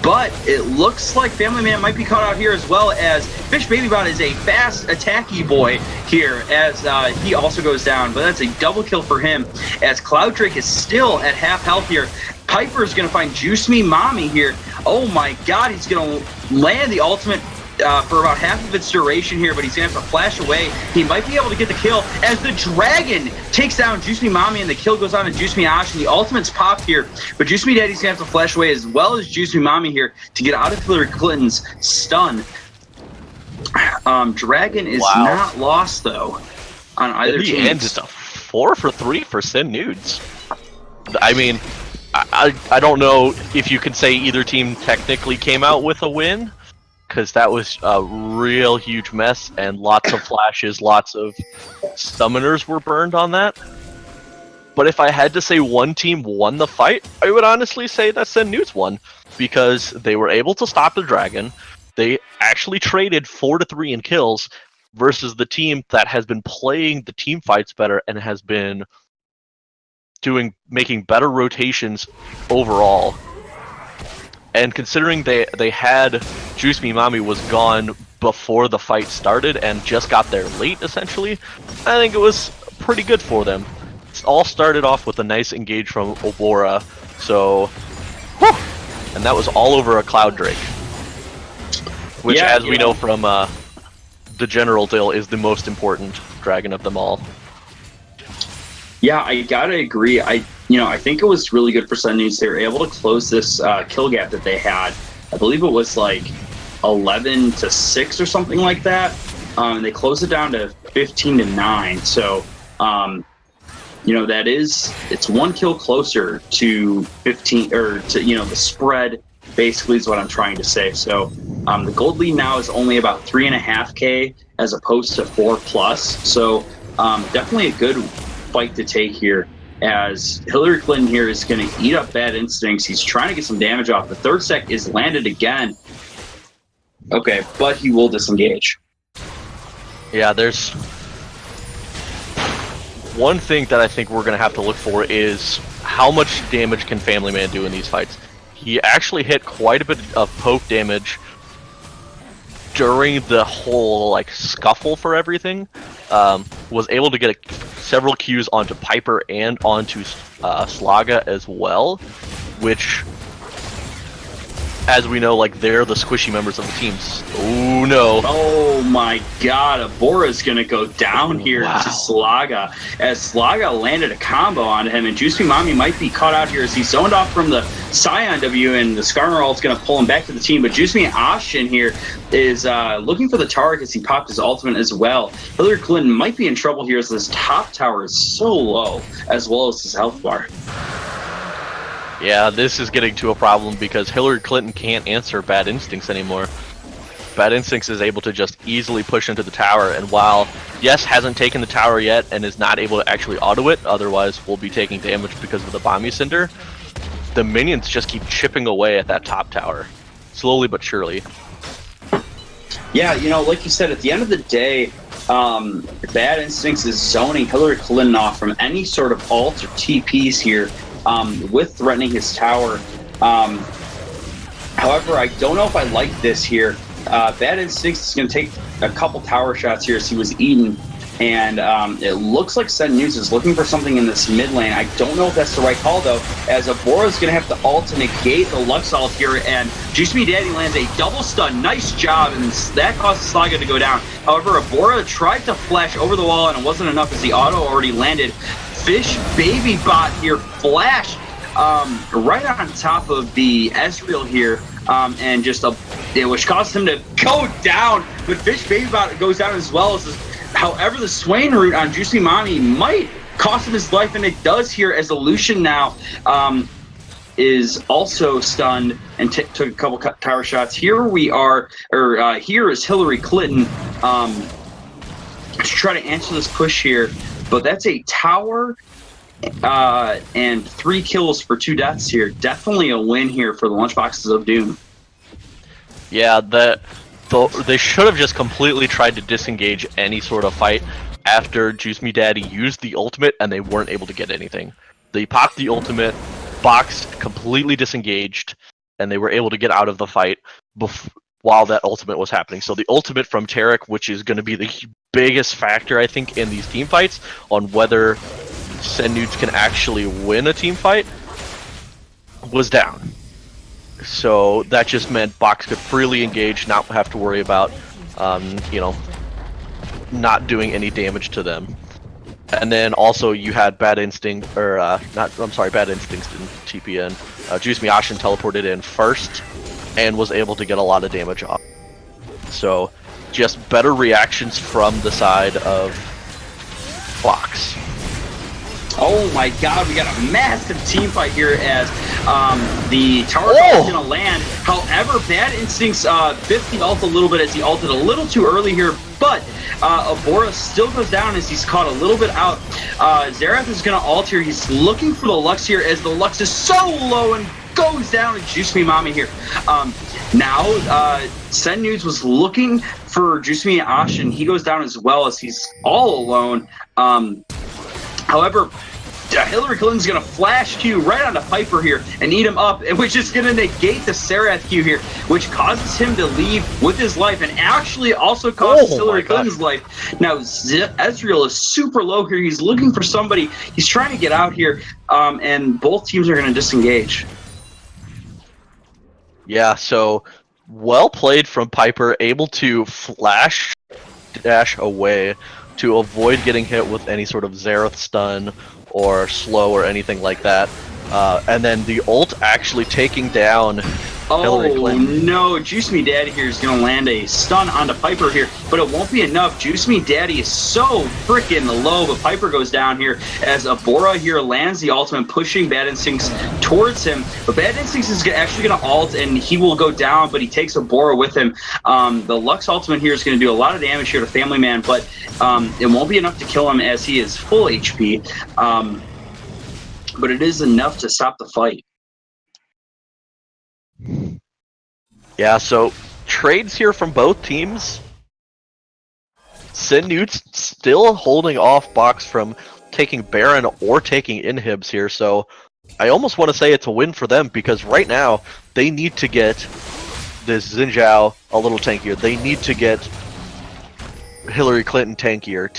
But it looks like Family Man might be caught out here as well as Fish Baby Bot is a fast attacky boy here as he also goes down. But that's a double kill for him as Cloud Drake is still at half health here. Piper is going to find Juice Me Mommy here. Oh my god, he's going to land the ultimate for about half of its duration here, but he's going to have to flash away. He might be able to get the kill as the Dragon takes down Juice Me Mommy, and the kill goes on to Juice Me Ashen. The ultimate's popped here, but Juice Me Daddy's going to have to flash away as well as Juice Me Mommy here to get out of Hillary Clinton's stun. Dragon is not lost, though, on either team. And just a 4-for-3 for Sen Nudes. I mean, I don't know if you can say either team technically came out with a win, because that was a real huge mess, and lots of flashes, lots of summoners were burned on that. But if I had to say one team won the fight, I would honestly say that Sen Nudes won, because they were able to stop the Dragon. They actually traded 4-3 in kills versus the team that has been playing the team fights better and has been making better rotations overall. And considering they had Juice Me Mommy was gone before the fight started and just got there late, essentially, I think it was pretty good for them. It all started off with a nice engage from Obora, so, whew, and that was all over a Cloud Drake, which, as we know from the General Deal, is the most important dragon of them all. Yeah, I gotta agree. I think it was really good for Sen Nudes. They were able to close this kill gap that they had. I believe it was like 11-6 or something like that. They closed it down to 15-9. So, it's one kill closer to 15, or to, the spread, basically, is what I'm trying to say. So, the gold lead now is only about 3.5K as opposed to 4+. So, definitely a good fight to take here. as Hillary Clinton here is going to eat up Bad Instincts. He's trying to get some damage off. The third sec is landed again. Okay, but he will disengage. Yeah, there's one thing that I think we're going to have to look for is how much damage can Family Man do in these fights. He actually hit quite a bit of poke damage during the whole like scuffle for everything. Was able to get several Qs onto Piper and onto Slaga as well, which, as we know, like, they're the squishy members of the teams. Oh no! Oh my God! Abora's gonna go down here Wow. to Slaga, as Slaga landed a combo on him, and Juicy Mommy might be caught out here as he's zoned off from the Scion W, and the Skarner ult's gonna pull him back to the team. But Juicy Ashen here is looking for the tower because he popped his ultimate as well. Hillary Clinton might be in trouble here as this top tower is so low, as well as his health bar. Yeah, this is getting to a problem because Hillary Clinton can't answer Bad Instincts anymore. Bad Instincts is able to just easily push into the tower, and while, yes, hasn't taken the tower yet and is not able to actually auto it, otherwise we'll be taking damage because of the Bomby Cinder, the minions just keep chipping away at that top tower, slowly but surely. Yeah, you know, like you said, at the end of the day, Bad Instincts is zoning Hillary Clinton off from any sort of ult or TPs here, with threatening his tower. However, I don't know if I like this here. Bad Instincts is going to take a couple tower shots here as he was eaten, and it looks like Sen News is looking for something in this mid lane. I don't know if that's the right call, though, as Abora is going to have to ult to negate the Lux ult here, and Juice Me Daddy lands a double stun. Nice job, and that causes Slaga to go down. However, Abora tried to flash over the wall, and it wasn't enough as the auto already landed. Fish Baby Bot here flashed right on top of the Ezreal here, and just which caused him to go down. But Fish Baby Bot goes down as well. However, the Swain root on Juicy Mommy might cost him his life, and it does here as the Lucian now is also stunned and took a couple tower shots. Here we are, or here is Hillary Clinton to try to answer this push here. But that's a tower and 3 kills for 2 deaths here. Definitely a win here for the Lunchboxes of Doom. Yeah, they should have just completely tried to disengage any sort of fight after Juice Me Daddy used the ultimate and they weren't able to get anything. They popped the ultimate, boxed, completely disengaged, and they were able to get out of the fight while that ultimate was happening. So the ultimate from Taric, which is going to be the biggest factor, I think, in these team fights on whether Senudes can actually win a team fight, was down. So that just meant Box could freely engage, not have to worry about, not doing any damage to them. And then also you had Bad Instinct, Bad Instincts in TPN. Juice Me Ashen teleported in first and was able to get a lot of damage off. So just better reactions from the side of Box. Oh my God, we got a massive team fight here as the tower is going to land. However, Bad Instincts biffed the ult a little bit as he ulted a little too early here, but Abora still goes down as he's caught a little bit out. Xerath is going to ult here. He's looking for the Lux here as the Lux is so low and goes down and Juice Me Mommy here. Now, Sen News was looking for Juice Me Ashen. He goes down as well as he's all alone. However, Hillary Clinton's going to flash Q right onto Piper here and eat him up, which is going to negate the Serath Q here, which causes him to leave with his life and actually also causes Hillary Clinton's life. Now, Ezreal is super low here. He's looking for somebody. He's trying to get out here, and both teams are going to disengage. Yeah, so well played from Piper, able to flash dash away to avoid getting hit with any sort of Xerath stun or slow or anything like that. And then the ult actually taking down Hillary Clinton. No, Juice Me Daddy here is going to land a stun onto Piper here, but it won't be enough. Juice Me Daddy is so freaking low, but Piper goes down here as Abora here lands the ultimate, pushing Bad Instincts towards him. But Bad Instincts is actually going to ult, and he will go down, but he takes Abora with him. The Lux ultimate here is going to do a lot of damage here to Family Man, but it won't be enough to kill him as he is full HP. but it is enough to stop the fight. Yeah, so trades here from both teams. Sin Newt's still holding off Box from taking Baron or taking Inhibs here, so I almost want to say it's a win for them, because right now they need to get this Xin Zhao a little tankier. They need to get Hillary Clinton tankier,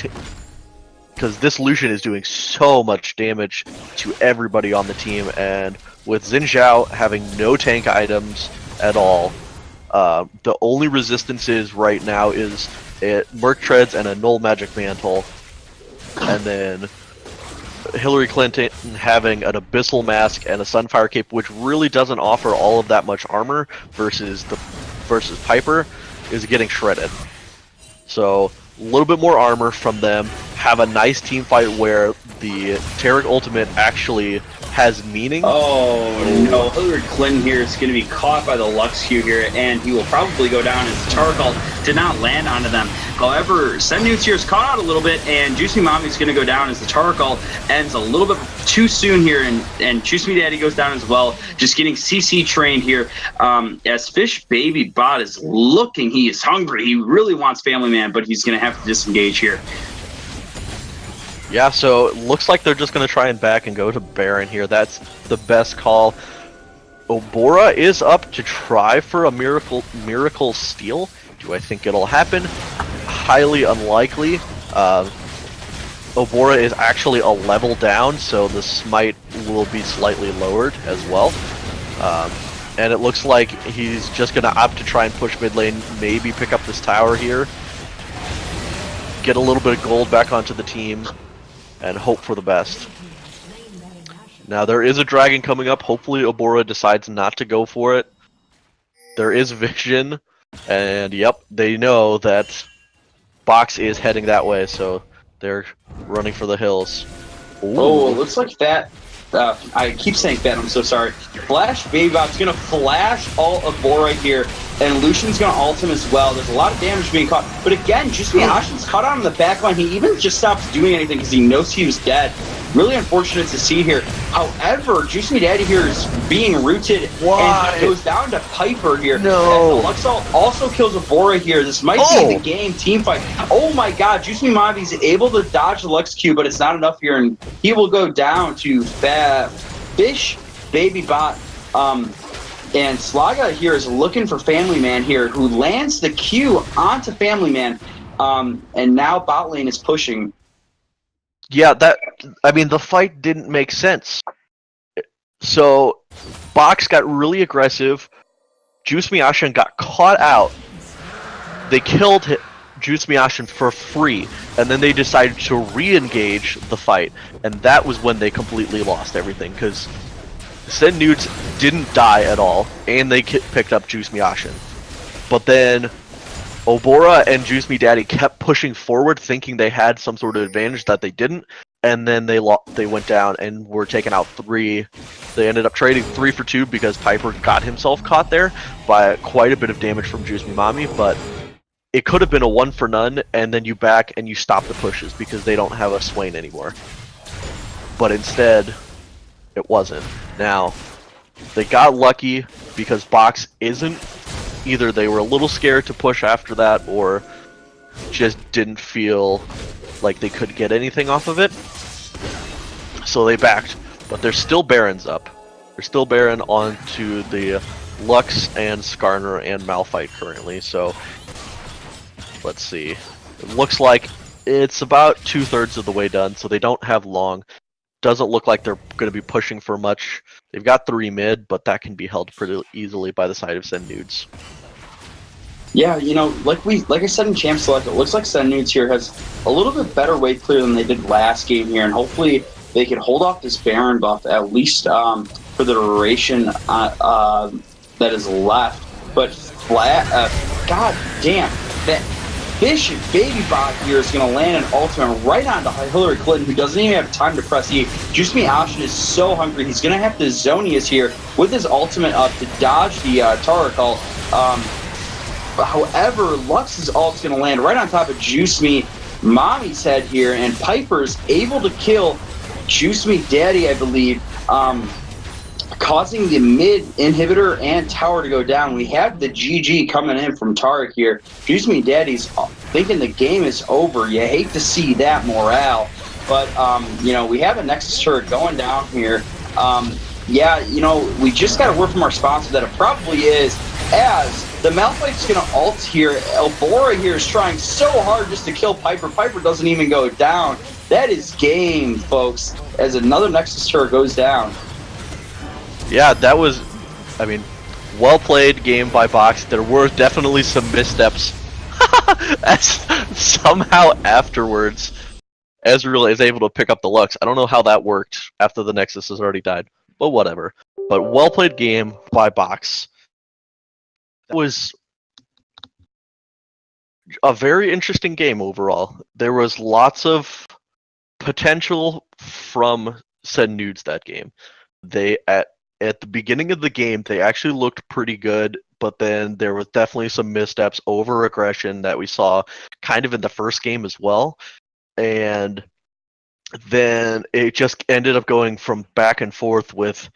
because this Lucian is doing so much damage to everybody on the team, and with Xin Zhao having no tank items at all, the only resistances right now is Merc Treads and a Null Magic Mantle, and then Hillary Clinton having an Abyssal Mask and a Sunfire Cape, which really doesn't offer all of that much armor versus Piper, is getting shredded. So a little bit more armor from them. Have a nice team fight where the Taric ultimate actually has meaning. Oh no, Hillary Clinton here is going to be caught by the Lux Q here, and he will probably go down as Taric ult did not land onto them. However, Sen Newts here is caught out a little bit, and Juice Me Mommy is going to go down as the Taric ult ends a little bit too soon here, and Juice Me Daddy goes down as well, just getting CC trained here. As Fish Baby Bot is looking, he is hungry, he really wants Family Man, but he's going to have to disengage here. Yeah, so it looks like they're just going to try and back and go to Baron here. That's the best call. Obora is up to try for a Miracle Steal. Do I think it'll happen? Highly unlikely. Obora is actually a level down, so the smite will be slightly lowered as well. And it looks like he's just going to opt to try and push mid lane, maybe pick up this tower here, get a little bit of gold back onto the team, and hope for the best. Now there is a dragon coming up. Hopefully Obora decides not to go for it. There is vision, and yep, they know that Box is heading that way, so they're running for the hills. Ooh. Oh, it looks like that. I keep saying that, I'm so sorry. Flash Baby Bot's gonna flash all Obora here, and Lucian's gonna ult him as well. There's a lot of damage being caught, but again, Juice Me Ashen's caught on the back line. He even just stops doing anything because he knows he was dead. Really unfortunate to see here. However, Juice Me Daddy here is being rooted. Why? And goes down to Piper here. No. And the Lux ult also kills Obora here. This might be the game team fight. Oh my god, Juice Me Mavi's able to dodge the Lux Q, but it's not enough here, and he will go down to Fish Baby Bot. And Slaga here is looking for Family Man here, who lands the Q onto Family Man. And now bot lane is pushing. Yeah, the fight didn't make sense. So, Box got really aggressive. Juice Me Ashen got caught out. They killed Juice Me Ashen for free, and then they decided to re-engage the fight, and that was when they completely lost everything, because Sen Newts didn't die at all, and they picked up Juice Me Ashen. But then Obora and Juice Me Daddy kept pushing forward, thinking they had some sort of advantage that they didn't, and then they went down and were taken out 3. They ended up trading 3 for 2 because Piper got himself caught there by quite a bit of damage from Juice Me Mommy, but it could have been a 1 for none, and then you back and you stop the pushes because they don't have a Swain anymore. But instead, it wasn't. Now, they got lucky because Box isn't. Either they were a little scared to push after that, or just didn't feel like they could get anything off of it. So they backed, but there's still Barons up. There's still Baron onto the Lux and Skarner and Malphite currently, so let's see. It looks like it's about 2/3 of the way done, so they don't have long. Doesn't look like they're going to be pushing for much. They've got 3 mid, but that can be held pretty easily by the side of Sen Nudes. Yeah, you know, like I said in Champ Select, it looks like Sen Nudes here has a little bit better wave clear than they did last game here, and hopefully they can hold off this Baron buff at least for the duration that is left. But god damn, that Fish Baby Bot here is going to land an ultimate right onto Hillary Clinton, who doesn't even have time to press E. Juice Me Ashen is so hungry, he's going to have to Zonius here with his ultimate up to dodge the Taric ult. However, Lux's ult's going to land right on top of Juice Me Mommy's head here, and Piper's able to kill Juice Me Daddy, I believe, causing the mid inhibitor and tower to go down. We have the GG coming in from Tarek here. Juice Me Daddy's thinking the game is over. You hate to see that morale. But, we have a Nexus turret going down here. We just got a word from our sponsor that it probably is, as the Malphite's going to ult here. Elbora here is trying so hard just to kill Piper. Piper doesn't even go down. That is game, folks, as another Nexus turret goes down. Yeah, that was, well played game by Box. There were definitely some missteps. As somehow afterwards, Ezreal is able to pick up the Lux. I don't know how that worked after the Nexus has already died, but whatever. But well played game by Box. That was a very interesting game overall. There was lots of potential from Sen Nudes that game. They at the beginning of the game they actually looked pretty good, but then there was definitely some missteps, over aggression that we saw kind of in the first game as well. And then it just ended up going from back and forth with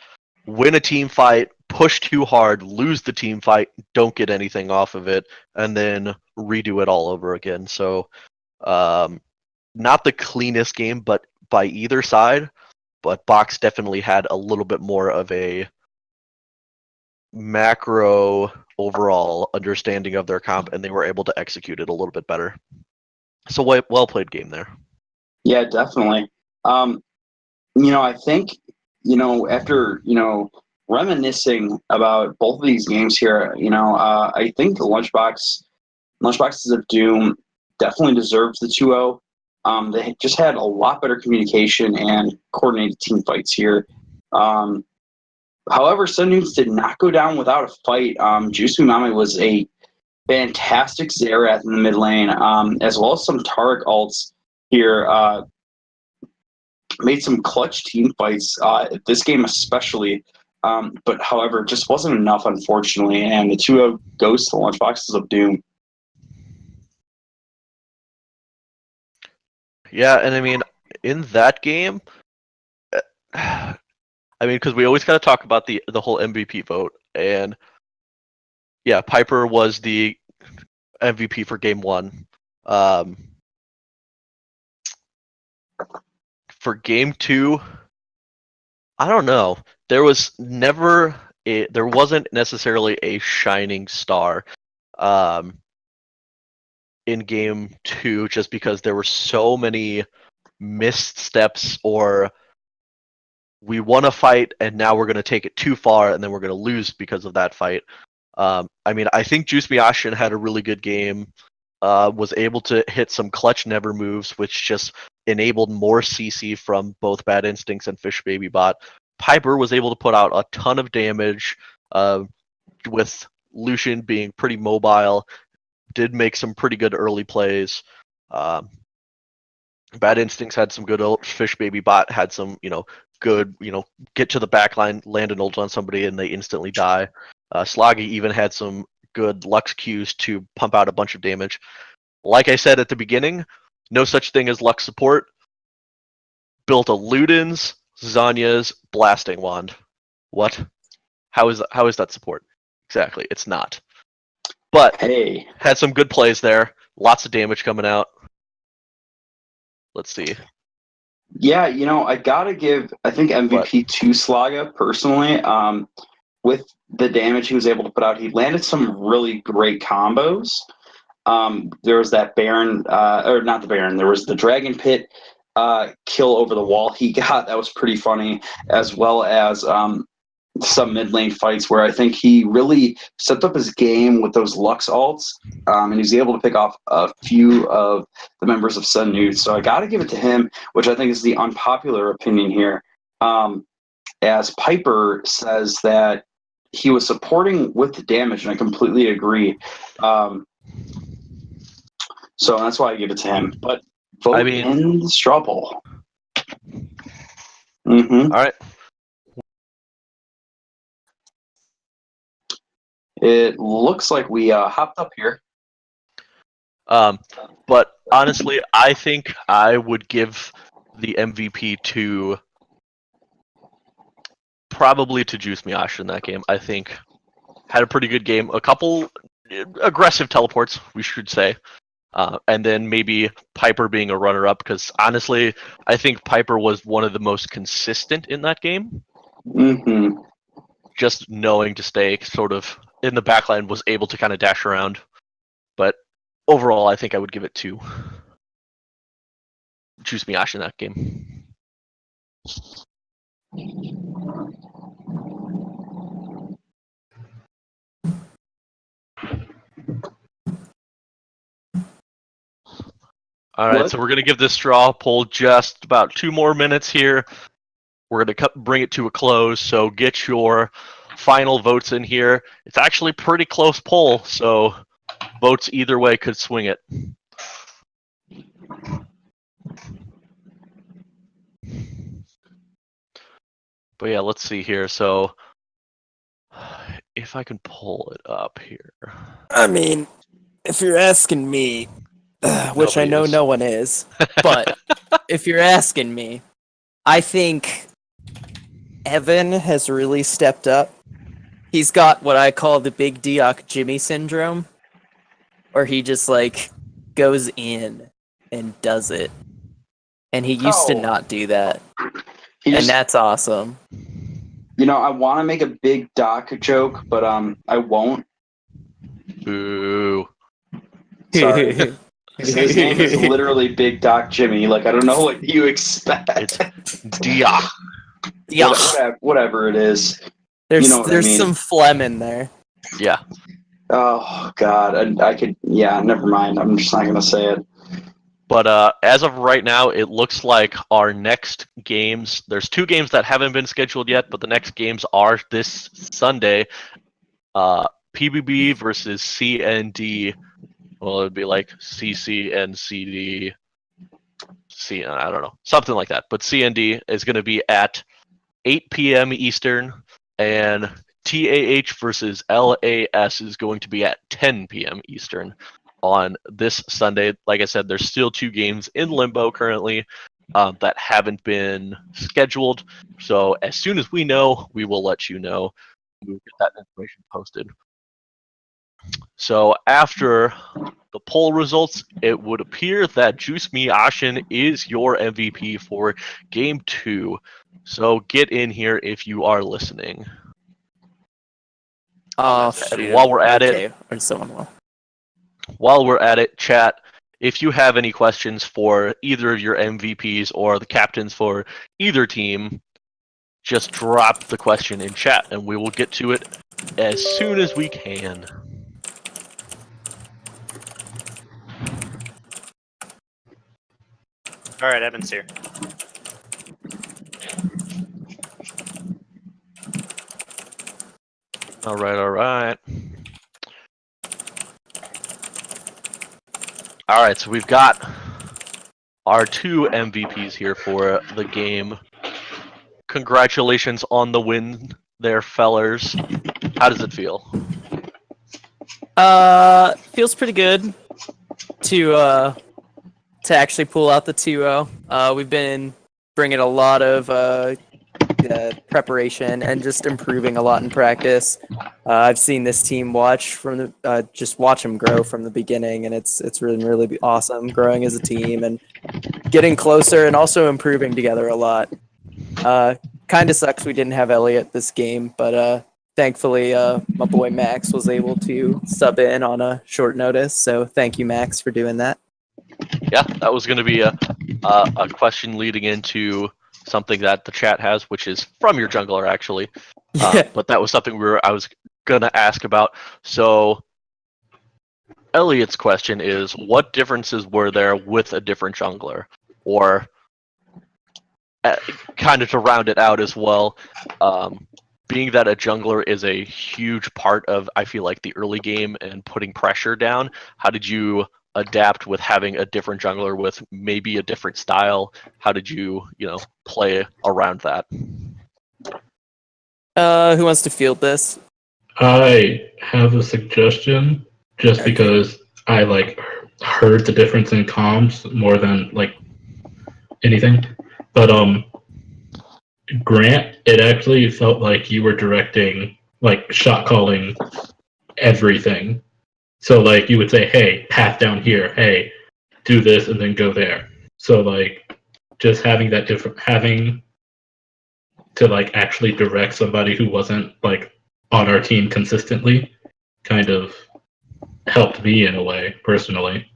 win a team fight, push too hard, lose the team fight, don't get anything off of it, and then redo it all over again. So not the cleanest game but by either side, but Box definitely had a little bit more of a macro overall understanding of their comp, and they were able to execute it a little bit better. So well played game there. Yeah, definitely. I think, after, reminiscing about both of these games here, I think the Lunchboxes of Doom definitely deserved the 2-0. They just had a lot better communication and coordinated team fights here. However, Sen Nudes did not go down without a fight. Juice Me Mami was a fantastic Xerath in the mid lane, as well as some Tarek ults here. Made some clutch team fights, this game especially, but however, just wasn't enough, unfortunately, and the 2-0 goes to the Lunchboxes of Doom. Yeah, and in that game, because we always got to talk about the whole MVP vote, and yeah, Piper was the MVP for game 1. For game 2, I don't know. There wasn't necessarily a shining star in game 2, just because there were so many missed steps, or we won a fight and now we're going to take it too far and then we're going to lose because of that fight. I think Juice Me Ashen had a really good game. Was able to hit some clutch never moves, which just enabled more CC from both Bad Instincts and Fish Baby Bot. Piper was able to put out a ton of damage, with Lucian being pretty mobile. Did make some pretty good early plays. Bad Instincts had some good ult. Fish Baby Bot had some, good, get to the backline, land an ult on somebody, and they instantly die. Sloggy even had some good Lux Qs to pump out a bunch of damage. Like I said at the beginning, no such thing as Lux support. Built a Luden's, Zhonya's Blasting Wand. What? How is that support? Exactly, it's not. But Hey, had some good plays there. Lots of damage coming out. Let's see. yeah, I gotta give, I think, MVP to Slaga personally. With the damage he was able to put out, he landed some really great combos. There was that Baron, or not the Baron, there was the Dragon Pit kill over the wall he got. That was pretty funny, as well as some mid lane fights where I think he really stepped up his game with those Lux ults, and he was able to pick off a few of the members of Sen Nudes. So I got to give it to him, which I think is the unpopular opinion here. As Piper says that he was supporting with the damage, and I completely agree. So that's why I give it to him. But vote in the straw poll. All right. It looks like we hopped up here. But honestly, I think I would give the MVP to probably to Juice Miyashi in that game. I think had a pretty good game. A couple aggressive teleports, we should say. And then maybe Piper being a runner-up, because honestly, I think Piper was one of the most consistent in that game. Mm-hmm. Just knowing to stay sort of in the backline, was able to kind of dash around. But overall, I think I would give it to Juice Miyashi in that game. All right, so we're going to give this straw poll just about 2 more minutes here. We're going to bring it to a close, so get your final votes in here. It's actually a pretty close poll, so votes either way could swing it. But yeah, let's see here. So if I can pull it up here. I mean, if you're asking me, which I know no one is, but if you're asking me, I think Evan has really stepped up. He's got what I call the Big Diok Jimmy syndrome, where he just like goes in and does it. And he used to not do that. And that's awesome. You know, I want to make a big Doc joke, but I won't. Boo. Sorry. His name is literally Big Doc Jimmy. Like, I don't know what you expect. It's Dia. Whatever it is. There's you know what I mean. Some phlegm in there. Yeah. Oh, God. I could... Yeah, never mind. I'm just not going to say it. But as of right now, it looks like our next games, there's 2 games that haven't been scheduled yet, but the next games are this Sunday. PBB versus CND. Well, it'd be like CC and CD. I don't know. Something like that. But CND is going to be at 8 p.m. Eastern, and TAH versus LAS is going to be at 10 p.m. Eastern on this Sunday. Like I said, there's still 2 games in limbo currently that haven't been scheduled. So as soon as we know, we will let you know. We'll get that information posted. So after the poll results, it would appear that Juice Miyashi is your MVP for Game 2. So get in here if you are listening. Oh, and while we're at it, or someone will. While we're at it, chat, if you have any questions for either of your MVPs or the captains for either team, just drop the question in chat and we will get to it as soon as we can. All right, Evan's here. All right. All right, so we've got our 2 MVPs here for the game. Congratulations on the win there, fellers. How does it feel? Feels pretty good to actually pull out the 2-0. We've been bringing a lot of preparation and just improving a lot in practice. I've seen this team watch them grow from the beginning, and it's really awesome growing as a team and getting closer and also improving together a lot. Kind of sucks we didn't have Elliot this game, but thankfully my boy Max was able to sub in on a short notice. So thank you, Max, for doing that. Yeah, that was going to be a question leading into something that the chat has, which is from your jungler, actually. But that was something I was going to ask about. So Elliot's question is, what differences were there with a different jungler? Or kind of to round it out as well, being that a jungler is a huge part of, I feel like, the early game and putting pressure down, how did you adapt with having a different jungler with maybe a different style? How did you play around that? Who wants to field this? I have a suggestion, just because I heard the difference in comms more than anything. But Grant, it actually felt like you were directing, like shot calling everything. So like you would say, "Hey, path down here. Hey, do this and then go there." So like just having to like actually direct somebody who wasn't like on our team consistently kind of helped me in a way personally,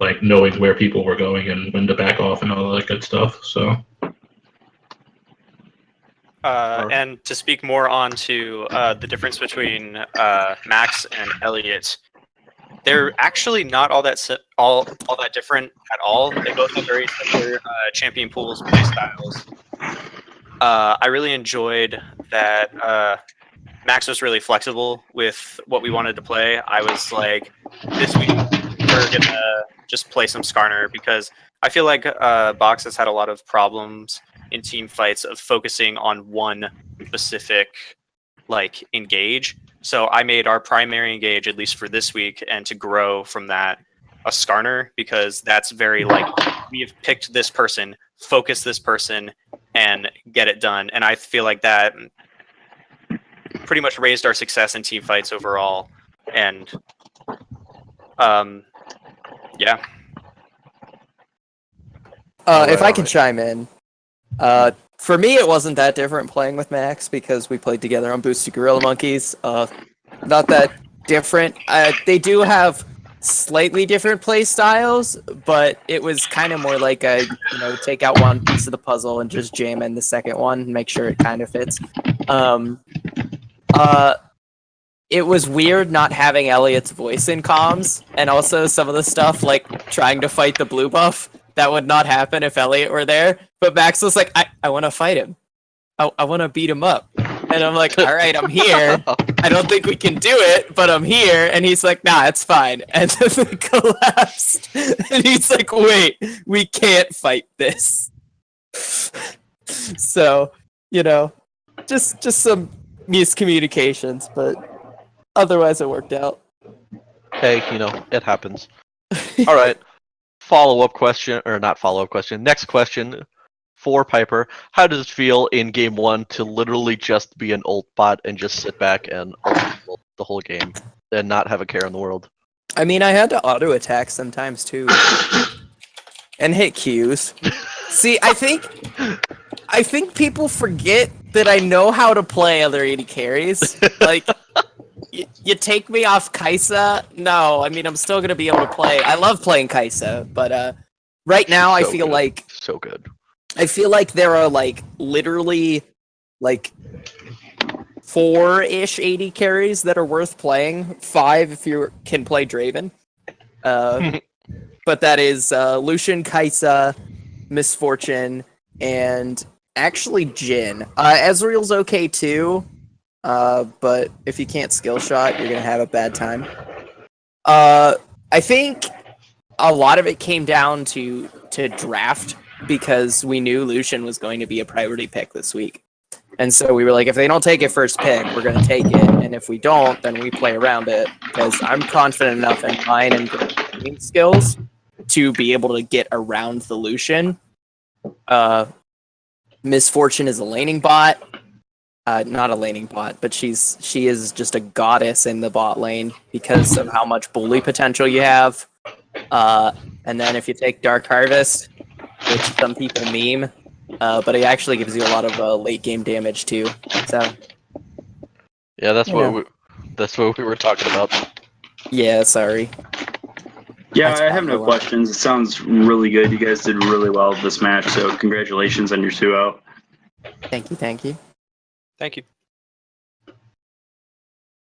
like knowing where people were going and when to back off and all that good stuff. So and to speak more on to the difference between Max and Elliot, they're actually not all that all that different at all. They both have very similar champion pools, play styles. I really enjoyed that Max was really flexible with what we wanted to play. I was like, this week we're gonna just play some Skarner because I feel like Box has had a lot of problems in team fights of focusing on one specific like engage. So I made our primary engage, at least for this week, and to grow from that, a Skarner, because that's very like, we have picked this person, focus this person, and get it done. And I feel like that pretty much raised our success in team fights overall. And yeah. If I can chime in, for me it wasn't that different playing with Max because we played together on Boosted Gorilla Monkeys. Not that different. They do have slightly different play styles, but it was kind of more like a, take out one piece of the puzzle and just jam in the second one and make sure it kind of fits. It was weird not having Elliot's voice in comms, and also some of the stuff like trying to fight the blue buff. That would not happen if Elliot were there. But Max was like, I want to fight him. I want to beat him up. And I'm like, all right, I'm here. I don't think we can do it, but I'm here. And he's like, nah, it's fine. And then we collapsed. And he's like, wait, we can't fight this. So, just some miscommunications, but otherwise it worked out. Hey, it happens. All right. Follow-up question, or not follow-up question. Next question for Piper. How does it feel in game one to literally just be an ult bot and just sit back and ult the whole game and not have a care in the world? I mean, I had to auto-attack sometimes too. And hit Qs. See, I think people forget that I know how to play other AD carries. Like, you take me off Kai'Sa? No, I mean, I'm still going to be able to play. I love playing Kai'Sa, but right now I feel good. like... So good. I feel like there are, like, literally, like, 4-ish AD carries that are worth playing. 5 if you can play Draven. But that is Lucian, Kai'Sa, Misfortune, and actually Jhin. Ezreal's okay too, but if you can't skill shot, you're gonna have a bad time. I think a lot of it came down to draft because we knew Lucian was going to be a priority pick this week. And so we were like, if they don't take it first pick, we're going to take it. And if we don't, then we play around it. Because I'm confident enough in mine and game skills to be able to get around the Lucian. Misfortune is a laning bot. Not a laning bot, but she is just a goddess in the bot lane because of how much bully potential you have. And then if you take Dark Harvest, which some people meme, but it actually gives you a lot of late game damage too. So yeah, that's what we were talking about. Yeah, sorry. Yeah, I have no questions. It sounds really good. You guys did really well this match, so congratulations on your 2-0. Thank you. Thank you.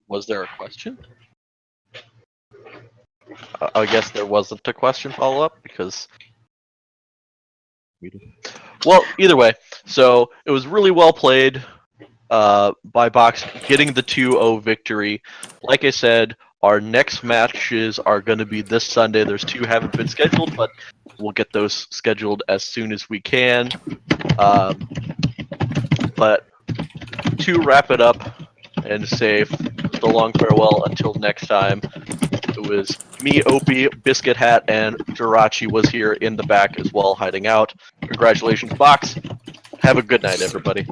Was there a question? I guess there wasn't a question follow-up because... Well, either way, so it was really well played by Box, getting the 2-0 victory. Like I said, our next matches are going to be this Sunday. There's 2 haven't been scheduled, but we'll get those scheduled as soon as we can. But to wrap it up and say so long farewell until next time, it was me, Opie, Biscuit Hat, and Jirachi was here in the back as well, hiding out. Congratulations, Box. Have a good night, everybody.